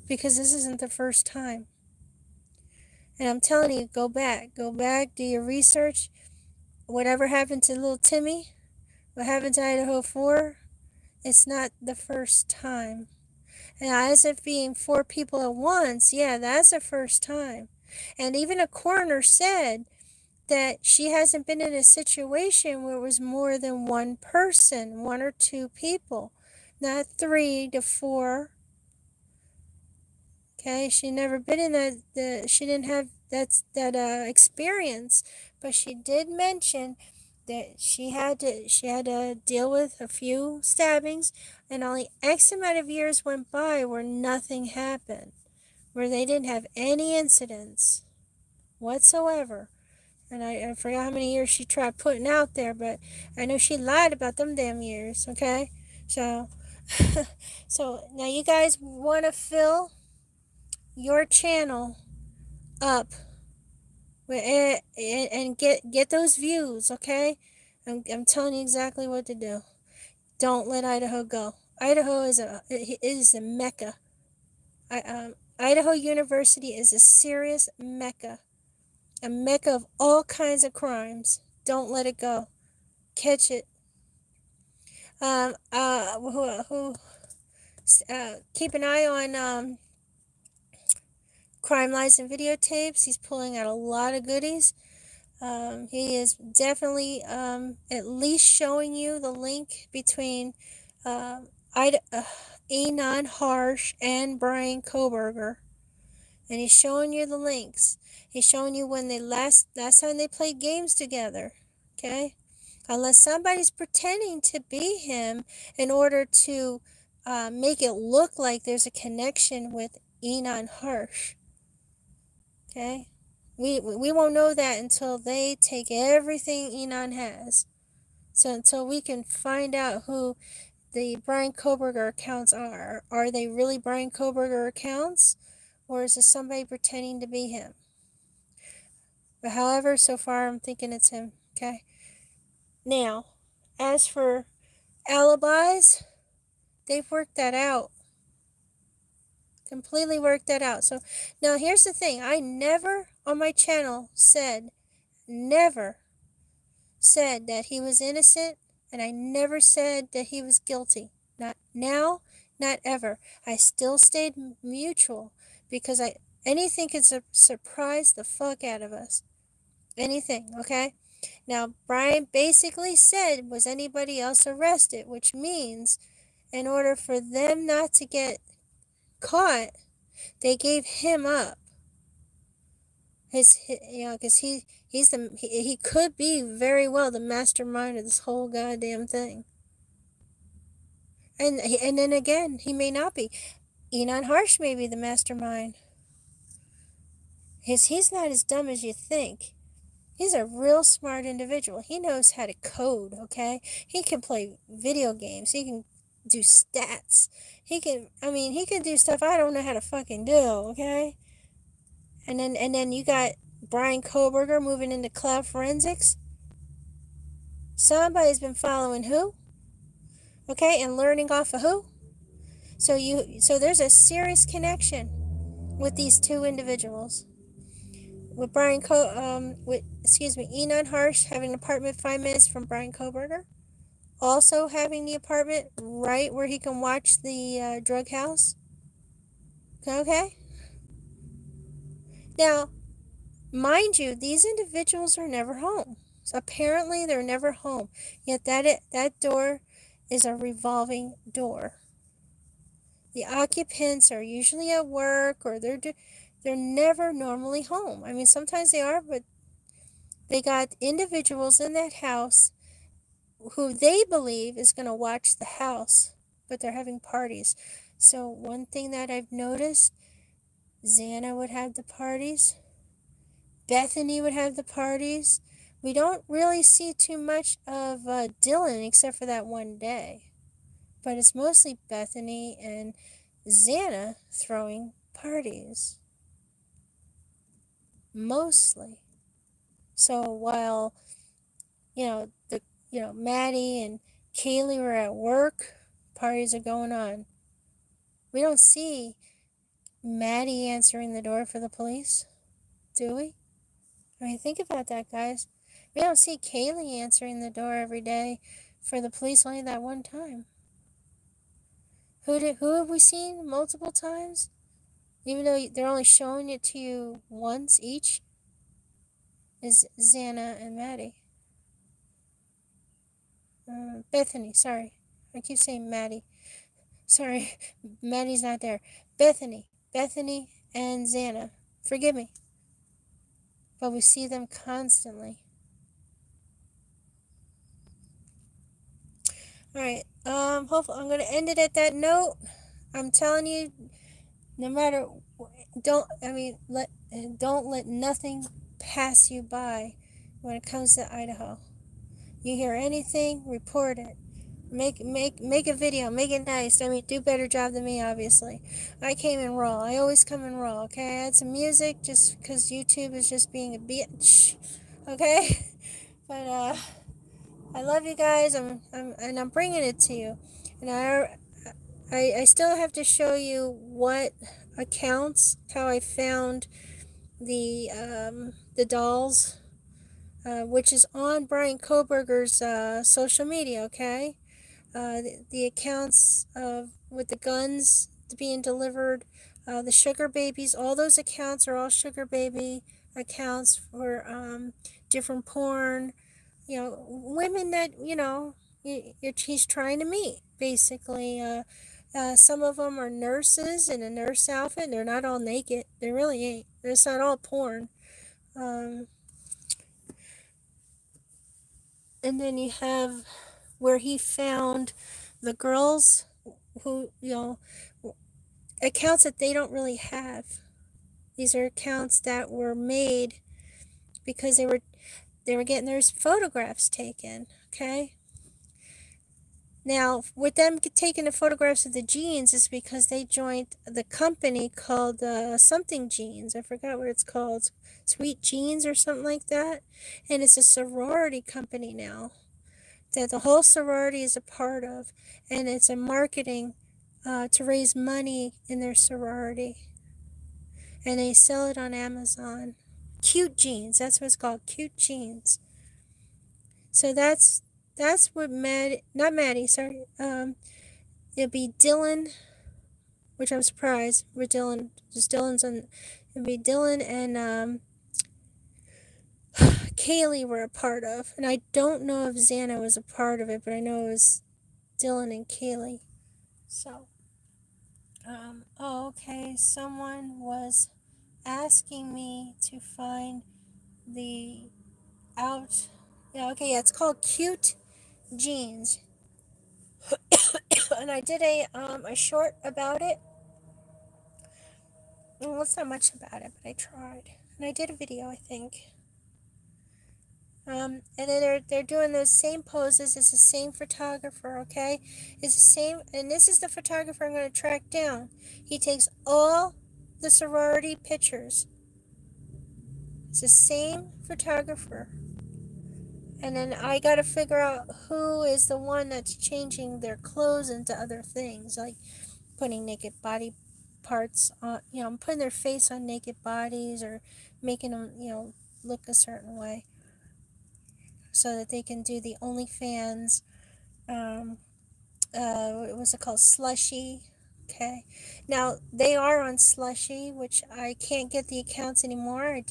because this isn't the first time. And I'm telling you, go back, do your research. Whatever happened to little Timmy, what happened to Idaho 4, it's not the first time. And as if being 4 people at once, yeah, that's the first time. And even a coroner said that she hasn't been in a situation where it was more than one person, 1 or 2 people, not 3 to 4. Okay, she never been in she didn't have that experience, but she did mention that she had to deal with a few stabbings, and only X amount of years went by where nothing happened, where they didn't have any incidents whatsoever. And I forgot how many years she tried putting out there, but I know she lied about them damn years. Okay, so so now you guys want to fill your channel up and get those views. Okay, I'm telling you exactly what to do. Don't let Idaho go. Idaho is a mecca. Idaho University is a serious mecca, a mecca of all kinds of crimes. Don't let it go. Catch it. Keep an eye on Crime Lies and Videotapes. He's pulling out a lot of goodies. He is definitely at least showing you the link between Enon Harsh and Brian Kohberger. And he's showing you the links. He's showing you when they last time they played games together. Okay? Unless somebody's pretending to be him in order to make it look like there's a connection with Enon Harsh. Okay? We won't know that until they take everything Enon has. So until we can find out who the Brian Kohberger accounts are. Are they really Brian Kohberger accounts? Or is it somebody pretending to be him? But however, so far I'm thinking it's him. Okay? Now, as for alibis, they've worked that out. Completely worked that out. So now here's the thing. I never on my channel said never said that he was innocent, and I never said that he was guilty. Not now, not ever. I still stayed neutral because anything could surprise the fuck out of us. Anything, okay? Now, Brian basically said, was anybody else arrested? Which means, in order for them not to get caught, they gave him up. Because he could be very well the mastermind of this whole goddamn thing. And then again, he may not be. Enon Harsh may be the mastermind. He's not as dumb as you think. He's a real smart individual. He knows how to code, okay? He can play video games. He can do stats. He can do stuff I don't know how to fucking do, okay? And then you got Brian Kohberger moving into cloud forensics. Somebody's been following who? Okay, and learning off of who? So there's a serious connection with these two individuals. With Enon Harsh having an apartment 5 minutes from Brian Kohberger. Also having the apartment right where he can watch the drug house. Okay? Now, mind you, these individuals are never home. So apparently they're never home. Yet that door is a revolving door. The occupants are usually at work, or they're never normally home. I mean, sometimes they are, but they got individuals in that house who they believe is going to watch the house, but they're having parties. So one thing that I've noticed, Xana would have the parties. Bethany would have the parties. We don't really see too much of Dylan except for that one day. But it's mostly Bethany and Xana throwing parties. Mostly. So while, Maddie and Kaylee were at work, parties are going on. We don't see Maddie answering the door for the police, do we? I mean, think about that, guys. We don't see Kaylee answering the door every day for the police, only that one time. Who have we seen multiple times? Even though they're only showing it to you once each, is Xana and Maddie. Bethany, sorry. I keep saying Maddie. Sorry, Maddie's not there. Bethany and Xana. Forgive me. But we see them constantly. Alright, hopefully I'm going to end it at that note. I'm telling you, no matter, don't let nothing pass you by when it comes to Idaho. You hear anything, report it. Make a video, make it nice. I mean, do a better job than me, obviously. I came in raw. I always come in raw, okay? I had some music just because YouTube is just being a bitch, okay? But, I love you guys. I'm bringing it to you. And I still have to show you what accounts, how I found the dolls, which is on Brian Kohberger's social media, okay? The accounts with the guns being delivered, the sugar babies, all those accounts are all sugar baby accounts for different porn, women that, he's trying to meet, basically. Some of them are nurses in a nurse outfit, and they're not all naked. They really ain't. It's not all porn. And then you have where he found the girls who, accounts that they don't really have. These are accounts that were made because they were getting their photographs taken, okay? Now, with them taking the photographs of the jeans is because they joined the company called something jeans. I forgot what it's called. Sweet Jeans or something like that. And it's a sorority company now that the whole sorority is a part of. And it's a marketing to raise money in their sorority. And they sell it on Amazon. Cute Genes. That's what it's called. Cute Genes. So that's what not Maddie, sorry. It'll be Dylan, which I'm surprised. With Dylan, just Dylan's on. It'll be Dylan and Kaylee were a part of, and I don't know if Xana was a part of it, but I know it was Dylan and Kaylee. So, oh, okay. Someone was asking me to find the out. Yeah, okay, yeah, it's called Cute Genes, and I did a short about it. Well, it's not much about it, but I tried, and I did a video, I think. And then they're doing those same poses. It's the same photographer, okay? It's the same, and this is the photographer I'm going to track down. He takes all the sorority pictures. It's the same photographer. And then I got to figure out who is the one that's changing their clothes into other things, like putting naked body parts on, putting their face on naked bodies, or making them, look a certain way, so that they can do the OnlyFans, what was it called? Slushy. Okay. Now, they are on Slushy, which I can't get the accounts anymore. I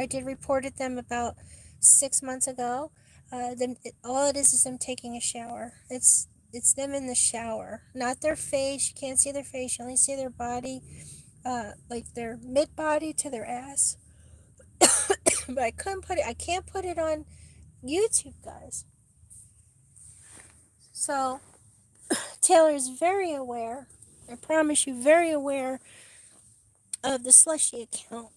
did reported them about 6 months ago. All it is them taking a shower. It's them in the shower, not their face. You can't see their face. You only see their body, like their mid body to their ass. But I can't put it on YouTube, guys. So Taylor is very aware, I promise you, very aware of the Slushy account,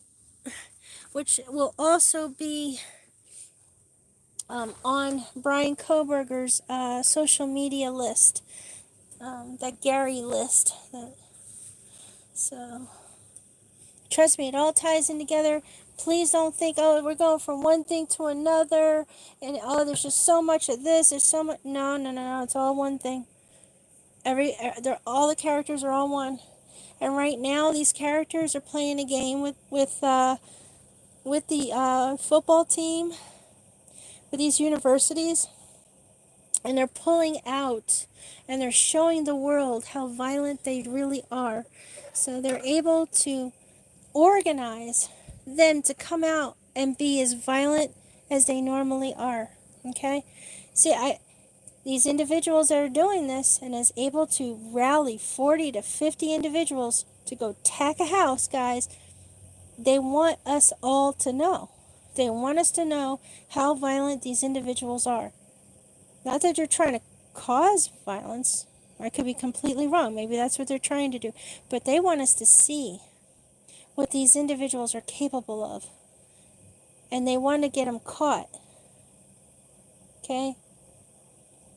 which will also be on Brian Kohberger's social media list, that Gary list. So trust me, it all ties in together. Please don't think, oh, we're going from one thing to another, and oh, there's just so much of this, there's so much. No, it's all one thing. All the characters are all one, and right now these characters are playing a game with the football team, with these universities, and they're pulling out, and they're showing the world how violent they really are. So they're able to organize them to come out and be as violent as they normally are. Okay? See, these individuals that are doing this and is able to rally 40 to 50 individuals to go tack a house, guys, they want us all to know. They want us to know how violent these individuals are. Not that they're trying to cause violence. I could be completely wrong. Maybe that's what they're trying to do. But they want us to see what these individuals are capable of. And they want to get them caught. Okay?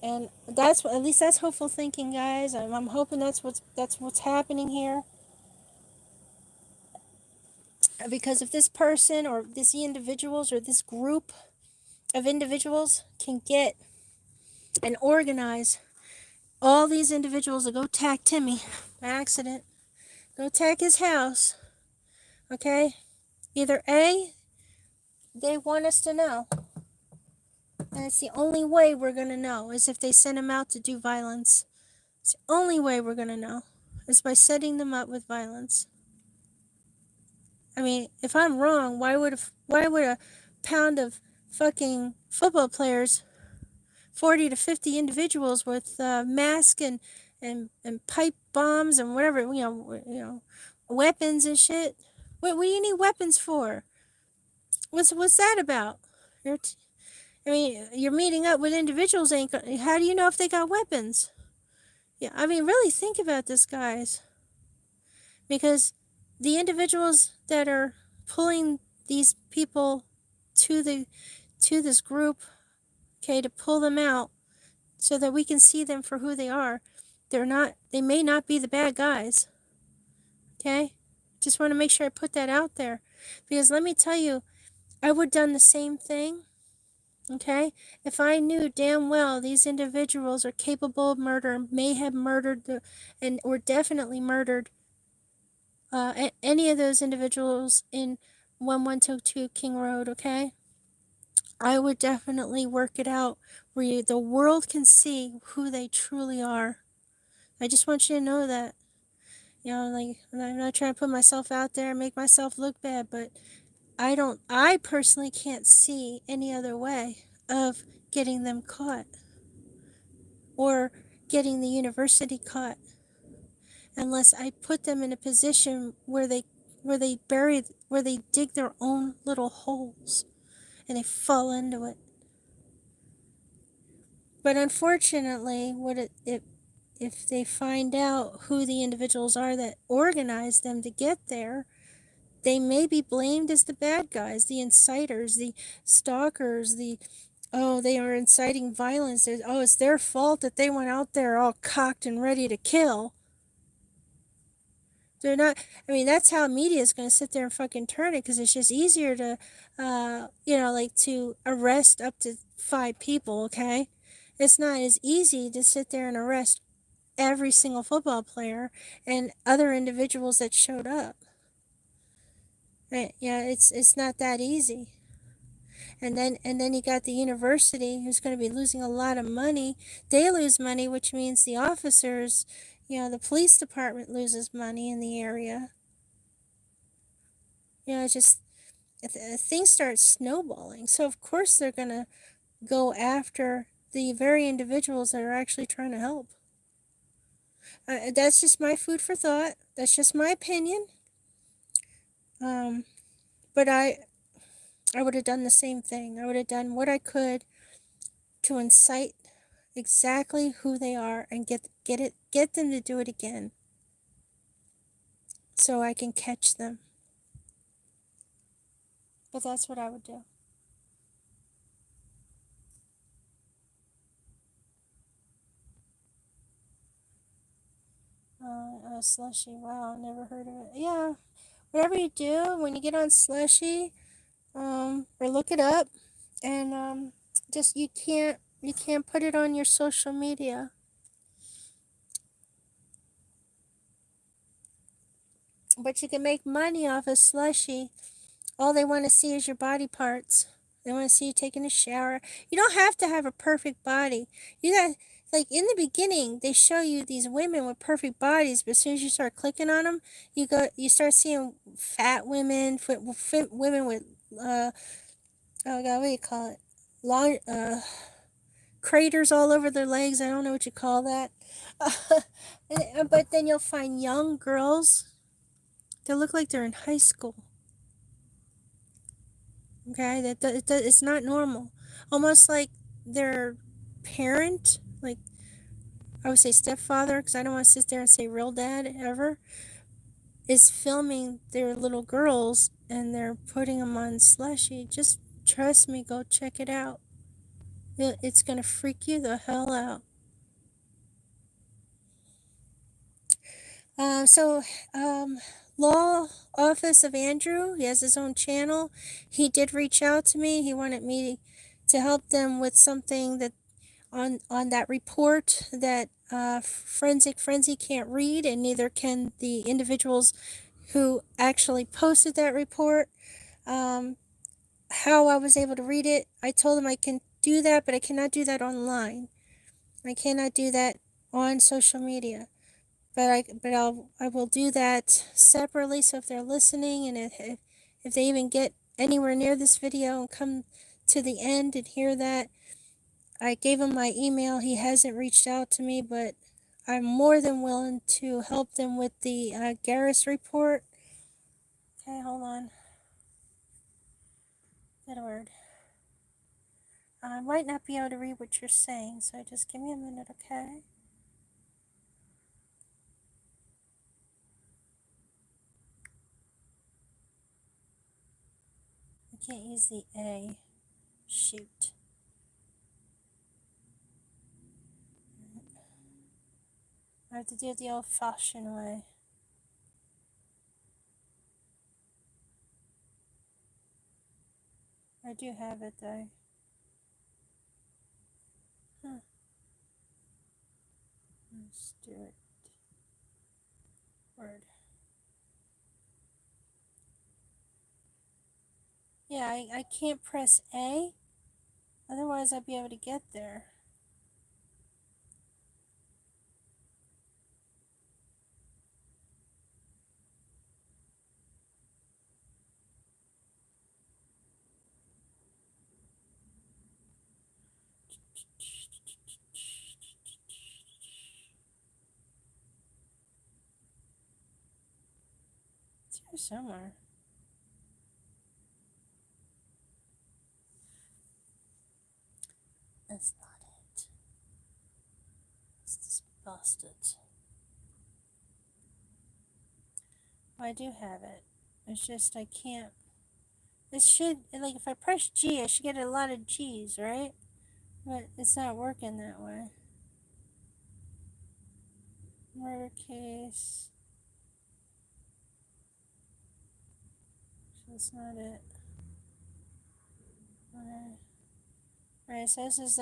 And at least that's hopeful thinking, guys. I'm hoping that's what's happening here. Because if this person or these individuals or this group of individuals can get and organize all these individuals to go attack Timmy by accident, go attack his house, okay? Either A, they want us to know. And it's the only way we're going to know is if they send him out to do violence. It's the only way we're going to know is by setting them up with violence. I mean, if I'm wrong, why would a pound of fucking football players, 40 to 50 individuals with masks and pipe bombs and whatever, weapons and shit? What do you need weapons for? What's that about? You're meeting up with individuals. How do you know if they got weapons? Yeah, I mean, really think about this, guys. Because the individuals that are pulling these people to this group, okay, to pull them out so that we can see them for who they are, they may not be the bad guys. Okay? Just want to make sure I put that out there. Because let me tell you, I would have done the same thing. Okay? If I knew damn well these individuals are capable of murder, may have murdered or definitely murdered any of those individuals in 1122 King Road, okay? I would definitely work it out where the world can see who they truly are. I just want you to know that. Like, I'm not trying to put myself out there and make myself look bad, but I personally can't see any other way of getting them caught or getting the university caught unless I put them in a position where they dig their own little holes and they fall into it. But unfortunately, if they find out who the individuals are that organized them to get there, they may be blamed as the bad guys, the inciters, the stalkers, they are inciting violence. It's their fault that they went out there all cocked and ready to kill. They're not, that's how media is going to sit there and fucking turn it, because it's just easier to, to arrest up to 5 people, okay? It's not as easy to sit there and arrest every single football player and other individuals that showed up. Yeah, it's not that easy. And then you got the university, who's going to be losing a lot of money. They lose money, which means the officers, the police department loses money in the area. It's just things start snowballing. So of course they're going to go after the very individuals that are actually trying to help. That's just my food for thought. That's just my opinion. But I would have done the same thing. I would have done what I could to incite exactly who they are and get them to do it again, so I can catch them. But that's what I would do. Slushy. Wow, never heard of it. Yeah, whatever you do when you get on Slushy, or look it up, and just you can't put it on your social media. But you can make money off of Slushy. All they want to see is your body parts. They want to see you taking a shower. You don't have to have a perfect body. You got, like, in the beginning, they show you these women with perfect bodies, but as soon as you start clicking on them, you start seeing fat women, women with, oh God, what do you call it? Long, craters all over their legs. I don't know what you call that. But then you'll find young girls that look like they're in high school. Okay, it's not normal. Almost like their parent, like I would say stepfather, because I don't want to sit there and say real dad ever, is filming their little girls and they're putting them on Slushy. Just trust me, go check it out. It's gonna freak you the hell out. Law Office of Andrew, he has his own channel. He did reach out to me. He wanted me to help them with something that on that report that Forensic Frenzy can't read, and neither can the individuals who actually posted that report. How I was able to read it, I told them I can do that, but I cannot do that online. I cannot do that on social media. But I will do that separately. So if they're listening, and if they even get anywhere near this video and come to the end and hear that, I gave him my email. He hasn't reached out to me, but I'm more than willing to help them with the Garris report. Okay, hold on. That word. I might not be able to read what you're saying, so just give me a minute, okay? I can't use the A. Shoot. I have to do it the old-fashioned way. I do have it, though. Huh. Let's do it. Word. Yeah, I can't press A. Otherwise, I'd be able to get there. It's here somewhere. That's not it. It's just busted. Well, I do have it. It's just I can't. This should, like, if I press G, I should get a lot of G's, right? But it's not working that way. Murder case. So that's not it. Alright, so this is,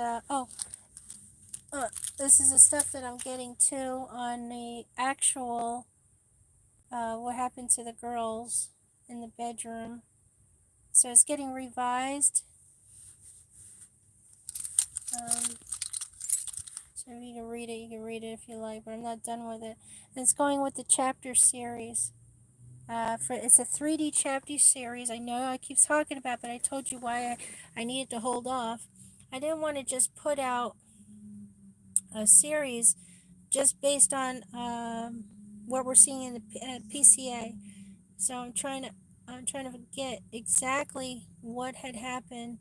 this is the stuff that I'm getting to on the actual, what happened to the girls in the bedroom. So it's getting revised. So if you can read it, you can read it if you like, but I'm not done with it. And it's going with the chapter series. It's a 3D chapter series. I know I keep talking about, but I told you why I needed to hold off. I didn't want to just put out a series just based on what we're seeing in the PCA. So I'm trying to get exactly what had happened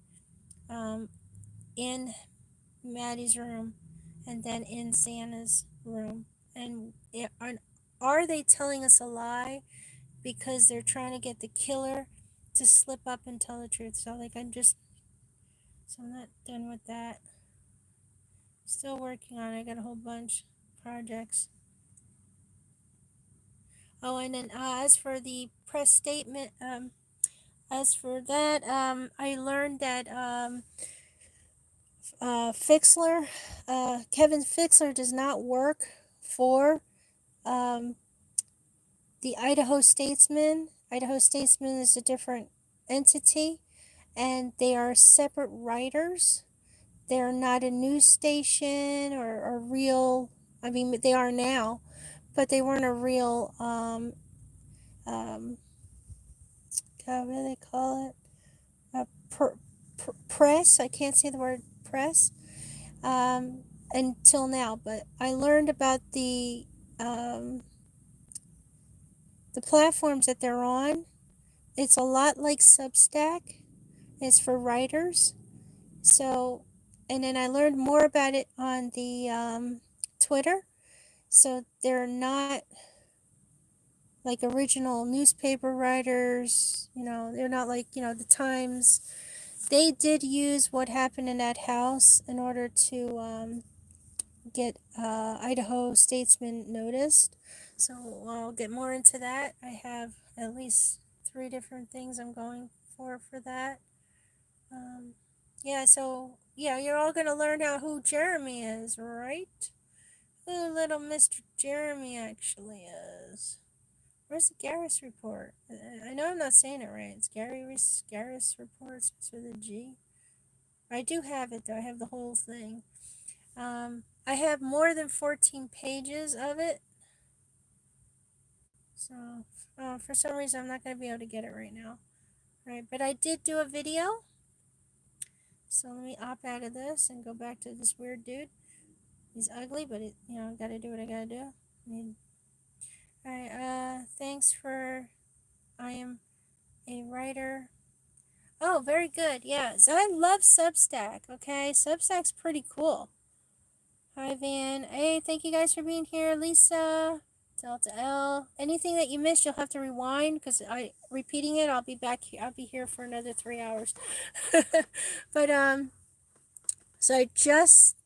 in Maddie's room and then in Xana's room. And are they telling us a lie because they're trying to get the killer to slip up and tell the truth? So like I'm not done with that. Still working on it. I got a whole bunch of projects. Oh, and then as for the press statement, as for that, I learned that Fixler, Kevin Fixler does not work for the Idaho Statesman. Idaho Statesman is a different entity, and they are separate writers. They're not a news station or a real, I mean, they are now, but they weren't a real, God, what do they call it? Press. I can't say the word press until now, but I learned about the platforms that they're on. It's a lot like Substack. It's for writers. So, and then I learned more about it on the Twitter. So they're not like original newspaper writers. They're not like, the Times. They did use what happened in that house in order to get Idaho Statesman noticed. So I'll get more into that. I have at least 3 different things I'm going for that. Yeah, so yeah, you're all gonna learn who Jeremy is, right? Who little Mr. Jeremy actually is. Where's the Garris report? I know I'm not saying it right. It's Garris reports with a G. I do have it though. I have the whole thing. I have more than 14 pages of it. So, for some reason I'm not going to be able to get it right now. Alright, but I did do a video. So let me opt out of this and go back to this weird dude. He's ugly, but I gotta do what I gotta do. Alright, thanks for, I am a writer. Oh, very good, yeah. So I love Substack, okay? Substack's pretty cool. Hi, Van. Hey, thank you guys for being here. Lisa, Delta L. Anything that you missed, you'll have to rewind because repeating it, I'll be back here. I'll be here for another 3 hours. But, so I just,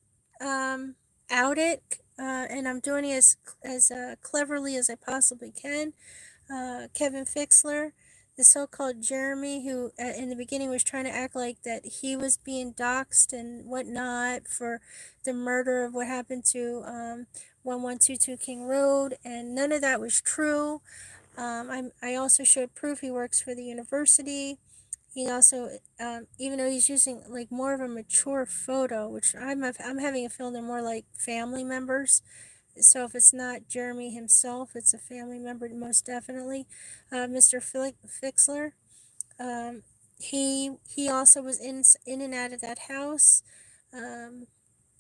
out it, and I'm doing it as cleverly as I possibly can. Kevin Fixler, the so-called Jeremy, who in the beginning was trying to act like that he was being doxxed and whatnot for the murder of what happened to 1122 King Road, and none of that was true. I also showed proof he works for the university. He also, even though he's using like more of a mature photo, which I'm having a feeling they're more like family members. So if it's not Jeremy himself, it's a family member most definitely. Mr. Fixler. Um, he also was in and out of that house,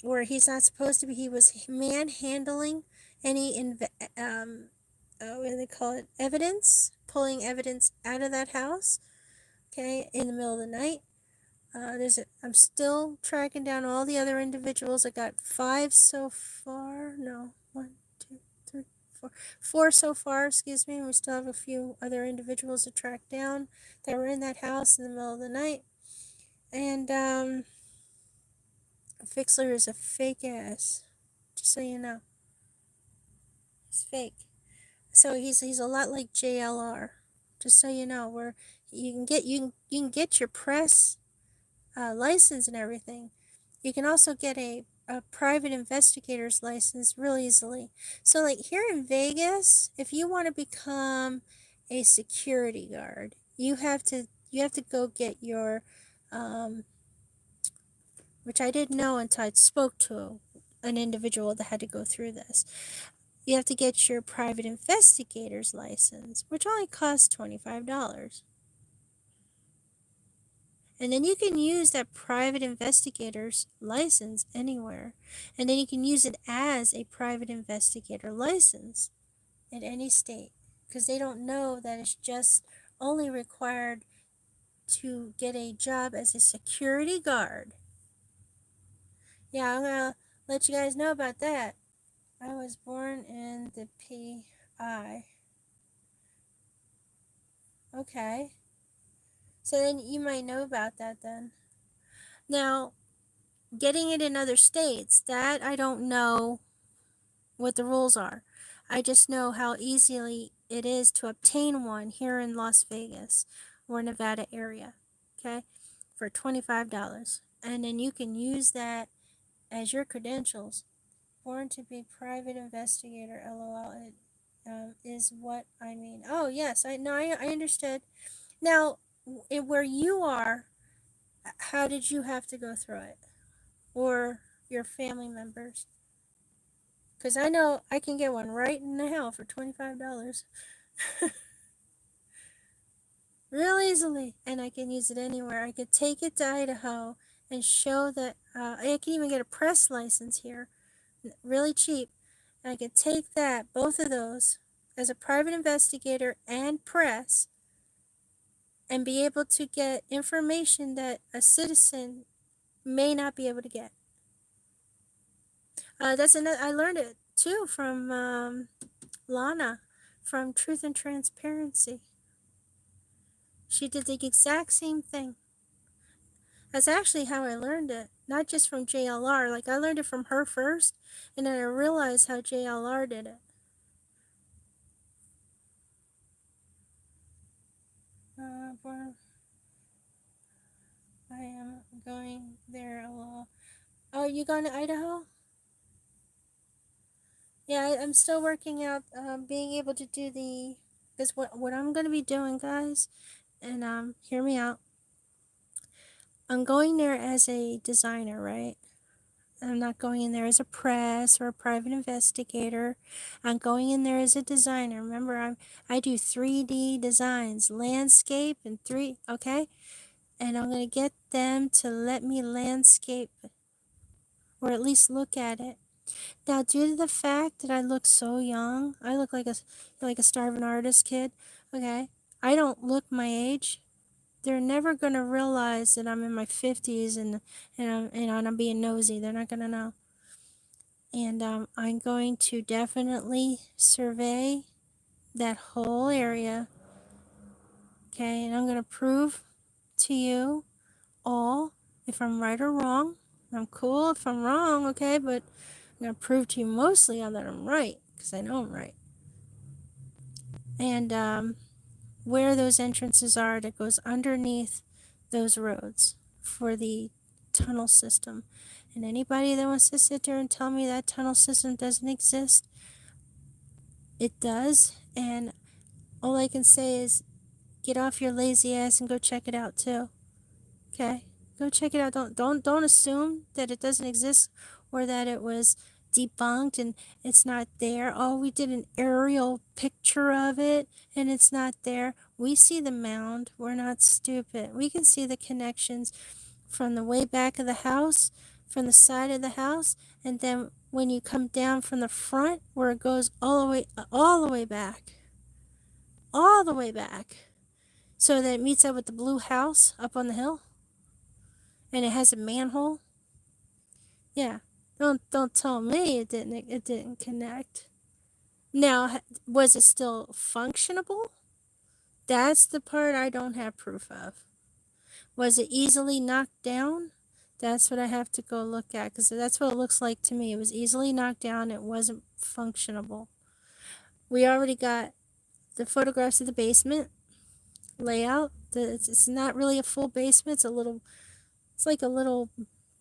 where he's not supposed to be. He was manhandling any what do they call it? Evidence, pulling evidence out of that house. Okay, in the middle of the night. I'm still tracking down all the other individuals. I got 5 so far. No, 1, 2, 3, 4. 4 so far, excuse me. We still have a few other individuals to track down that were in that house in the middle of the night. And, Fixler is a fake ass. Just so you know. He's fake. So he's a lot like JLR. Just so you know, where you can get your press license and everything. You can also get a private investigator's license real easily. So like here in Vegas, if you want to become a security guard, you have to go get your which I didn't know until I spoke to an individual that had to go through this. You have to get your private investigator's license, which only costs $25. And then you can use that private investigator's license anywhere. And then you can use it as a private investigator license in any state. Because they don't know that it's just only required to get a job as a security guard. Yeah, I'm going to let you guys know about that. I was born in the PI. Okay. So then you might know about that then. Now, getting it in other states, that I don't know what the rules are. I just know how easily it is to obtain one here in Las Vegas or Nevada area, okay, for $25. And then you can use that as your credentials. Born to be private investigator, LOL, it is what I mean. Oh, yes, I understood. Now, where you are, how did you have to go through it? Or your family members? Because I know I can get one right in the hell for $25. Real easily. And I can use it anywhere. I could take it to Idaho and show that I can even get a press license here. Really cheap. And I could take that, both of those, as a private investigator and press, and be able to get information that a citizen may not be able to get. That's another. I learned it too from Lana from Truth and Transparency. She did the exact same thing. That's actually how I learned it. Not just from JLR. Like I learned it from her first, and then I realized how JLR did it. I am going there. Oh, you going to Idaho? Yeah, I'm still working out being able to do the, because what I'm going to be doing, guys, and hear me out. I'm going there as a designer, right? I'm not going in there as a press or a private investigator. I'm going in there as a designer. Remember, I do 3D designs, landscape and okay? And I'm going to get them to let me landscape or at least look at it. Now, due to the fact that I look so young, I look like a starving artist kid, okay? I don't look my age. They're never going to realize that I'm in my 50s and I'm being nosy. They're not going to know. And I'm going to definitely survey that whole area, okay? And I'm going to prove to you all if I'm right or wrong. I'm cool if I'm wrong, okay? But I'm going to prove to you mostly that I'm right, because I know I'm right. And where those entrances are that goes underneath those roads for the tunnel system. And anybody that wants to sit there and tell me that tunnel system doesn't exist, it does. And all I can say is get off your lazy ass and go check it out too. Okay? Go check it out. Don't assume that it doesn't exist or that it was debunked and it's not there. Oh, we did an aerial picture of it and it's not there. We see the mound. We're not stupid. We can see the connections from the way back of the house, from the side of the house, and then when you come down from the front where it goes all the way back. All the way back. So that it meets up with the blue house up on the hill. And it has a manhole. Yeah. Don't tell me it didn't connect. Now, was it still functionable? That's the part I don't have proof of. Was it easily knocked down? That's what I have to go look at, because that's what it looks like to me. It was easily knocked down. It wasn't functionable. We already got the photographs of the basement layout. It's not really a full basement. It's like a little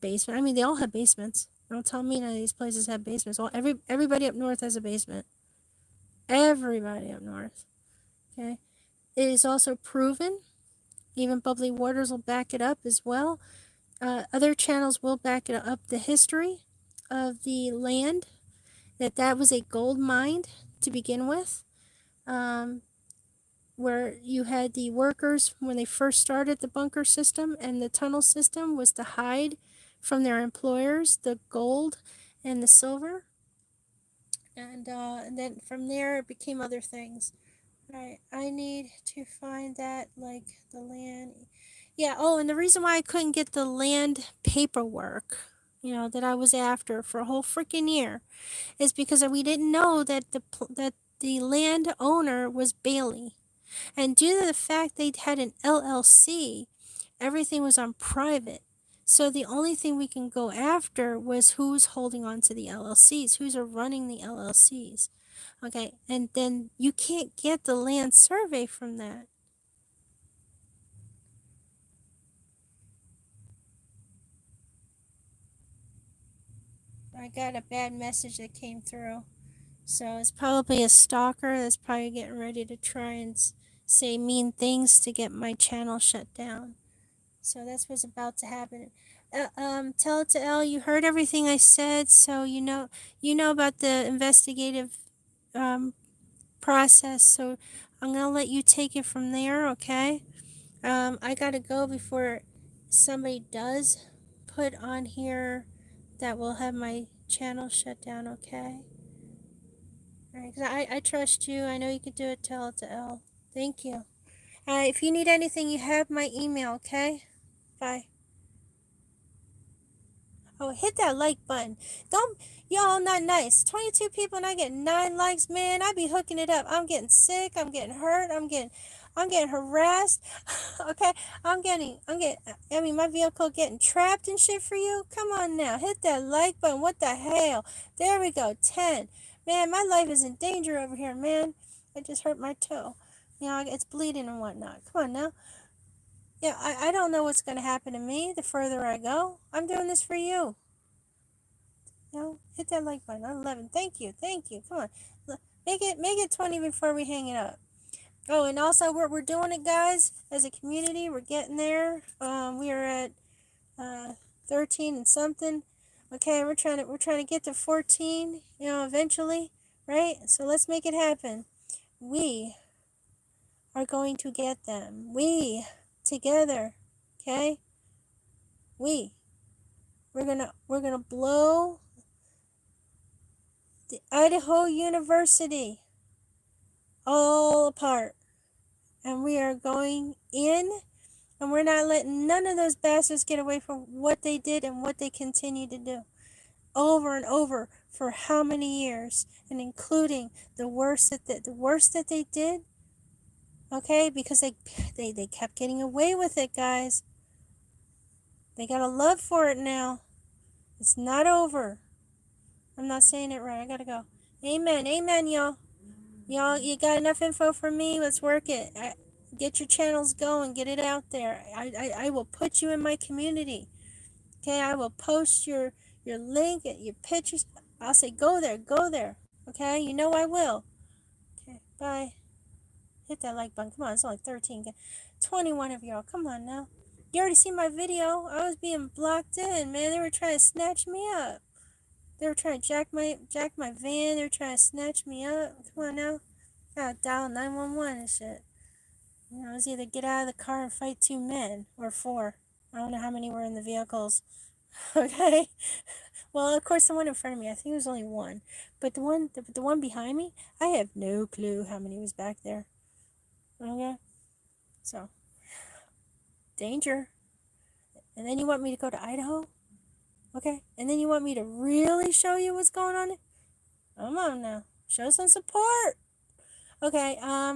basement. I mean, they all have basements. Don't tell me none of these places have basements. Well, everybody up north has a basement. Everybody up north. Okay. It is also proven. Even Bubbly Waters will back it up as well. Other channels will back it up. The history of the land, that was a gold mine to begin with. Where you had the workers, when they first started the bunker system and the tunnel system, was to hide from their employers the gold and the silver. And then from there it became other things. Alright, I need to find that, like, the land. Yeah, oh, and the reason why I couldn't get the land paperwork, that I was after for a whole freaking year, is because we didn't know that the land owner was Bailey. And due to the fact they had an LLC, everything was on private. So the only thing we can go after was who's holding on to the LLCs, who's running the LLCs. Okay, and then you can't get the land survey from that. I got a bad message that came through. So it's probably a stalker that's probably getting ready to try and say mean things to get my channel shut down. So that's what's about to happen. Tell it to Elle, you heard everything I said, so you know about the investigative process. So I'm gonna let you take it from there, okay? I gotta go before somebody does put on here that will have my channel shut down, okay? Alright, 'cause I trust you. I know you can do it. Tell it to Elle. Thank you. If you need anything, you have my email, okay? Bye. Oh, hit that like button. Y'all not nice. 22 people and I get 9 likes, man. I be hooking it up. I'm getting sick. I'm getting hurt. I'm getting harassed. Okay, I mean, my vehicle getting trapped and shit for you. Come on now, hit that like button. What the hell? There we go. 10. Man, my life is in danger over here, man. I just hurt my toe. It's bleeding and whatnot. Come on now. Yeah, I don't know what's going to happen to me the further I go. I'm doing this for you. Hit that like button. 11. Thank you. Come on. Make it 20 before we hang it up. Oh, and also we're doing it, guys, as a community. We're getting there. We are at 13 and something. Okay, we're trying to get to 14, eventually, right? So let's make it happen. We are going to get them. We together, okay? We're gonna blow the Idaho University all apart, and we are going in, and we're not letting none of those bastards get away from what they did and what they continue to do over and over for how many years, and including the worst that they did. Okay, because they kept getting away with it, guys. They got a love for it now. It's not over. I'm not saying it right. I gotta go. Amen, y'all. Y'all, you got enough info for me? Let's work it. Get your channels going. Get it out there. I will put you in my community. Okay, I will post your link, your pictures. I'll say go there. Okay, I will. Okay, bye. hit that like button. Come on, it's only 13. 21 of y'all. Come on now. You already seen my video. I was being blocked in, man. They were trying to snatch me up. They were trying to jack my van. They were trying to snatch me up. Come on now. Gotta dial 911 and shit. You know, it was either get out of the car and fight 2 men or 4. I don't know how many were in the vehicles. Okay. Well, of course, the one in front of me, I think it was only 1. But the one behind me, I have no clue how many was back there. Okay. So, danger. And then you want me to go to Idaho? Okay. And then you want me to really show you what's going on? Come on now. Show some support. Okay.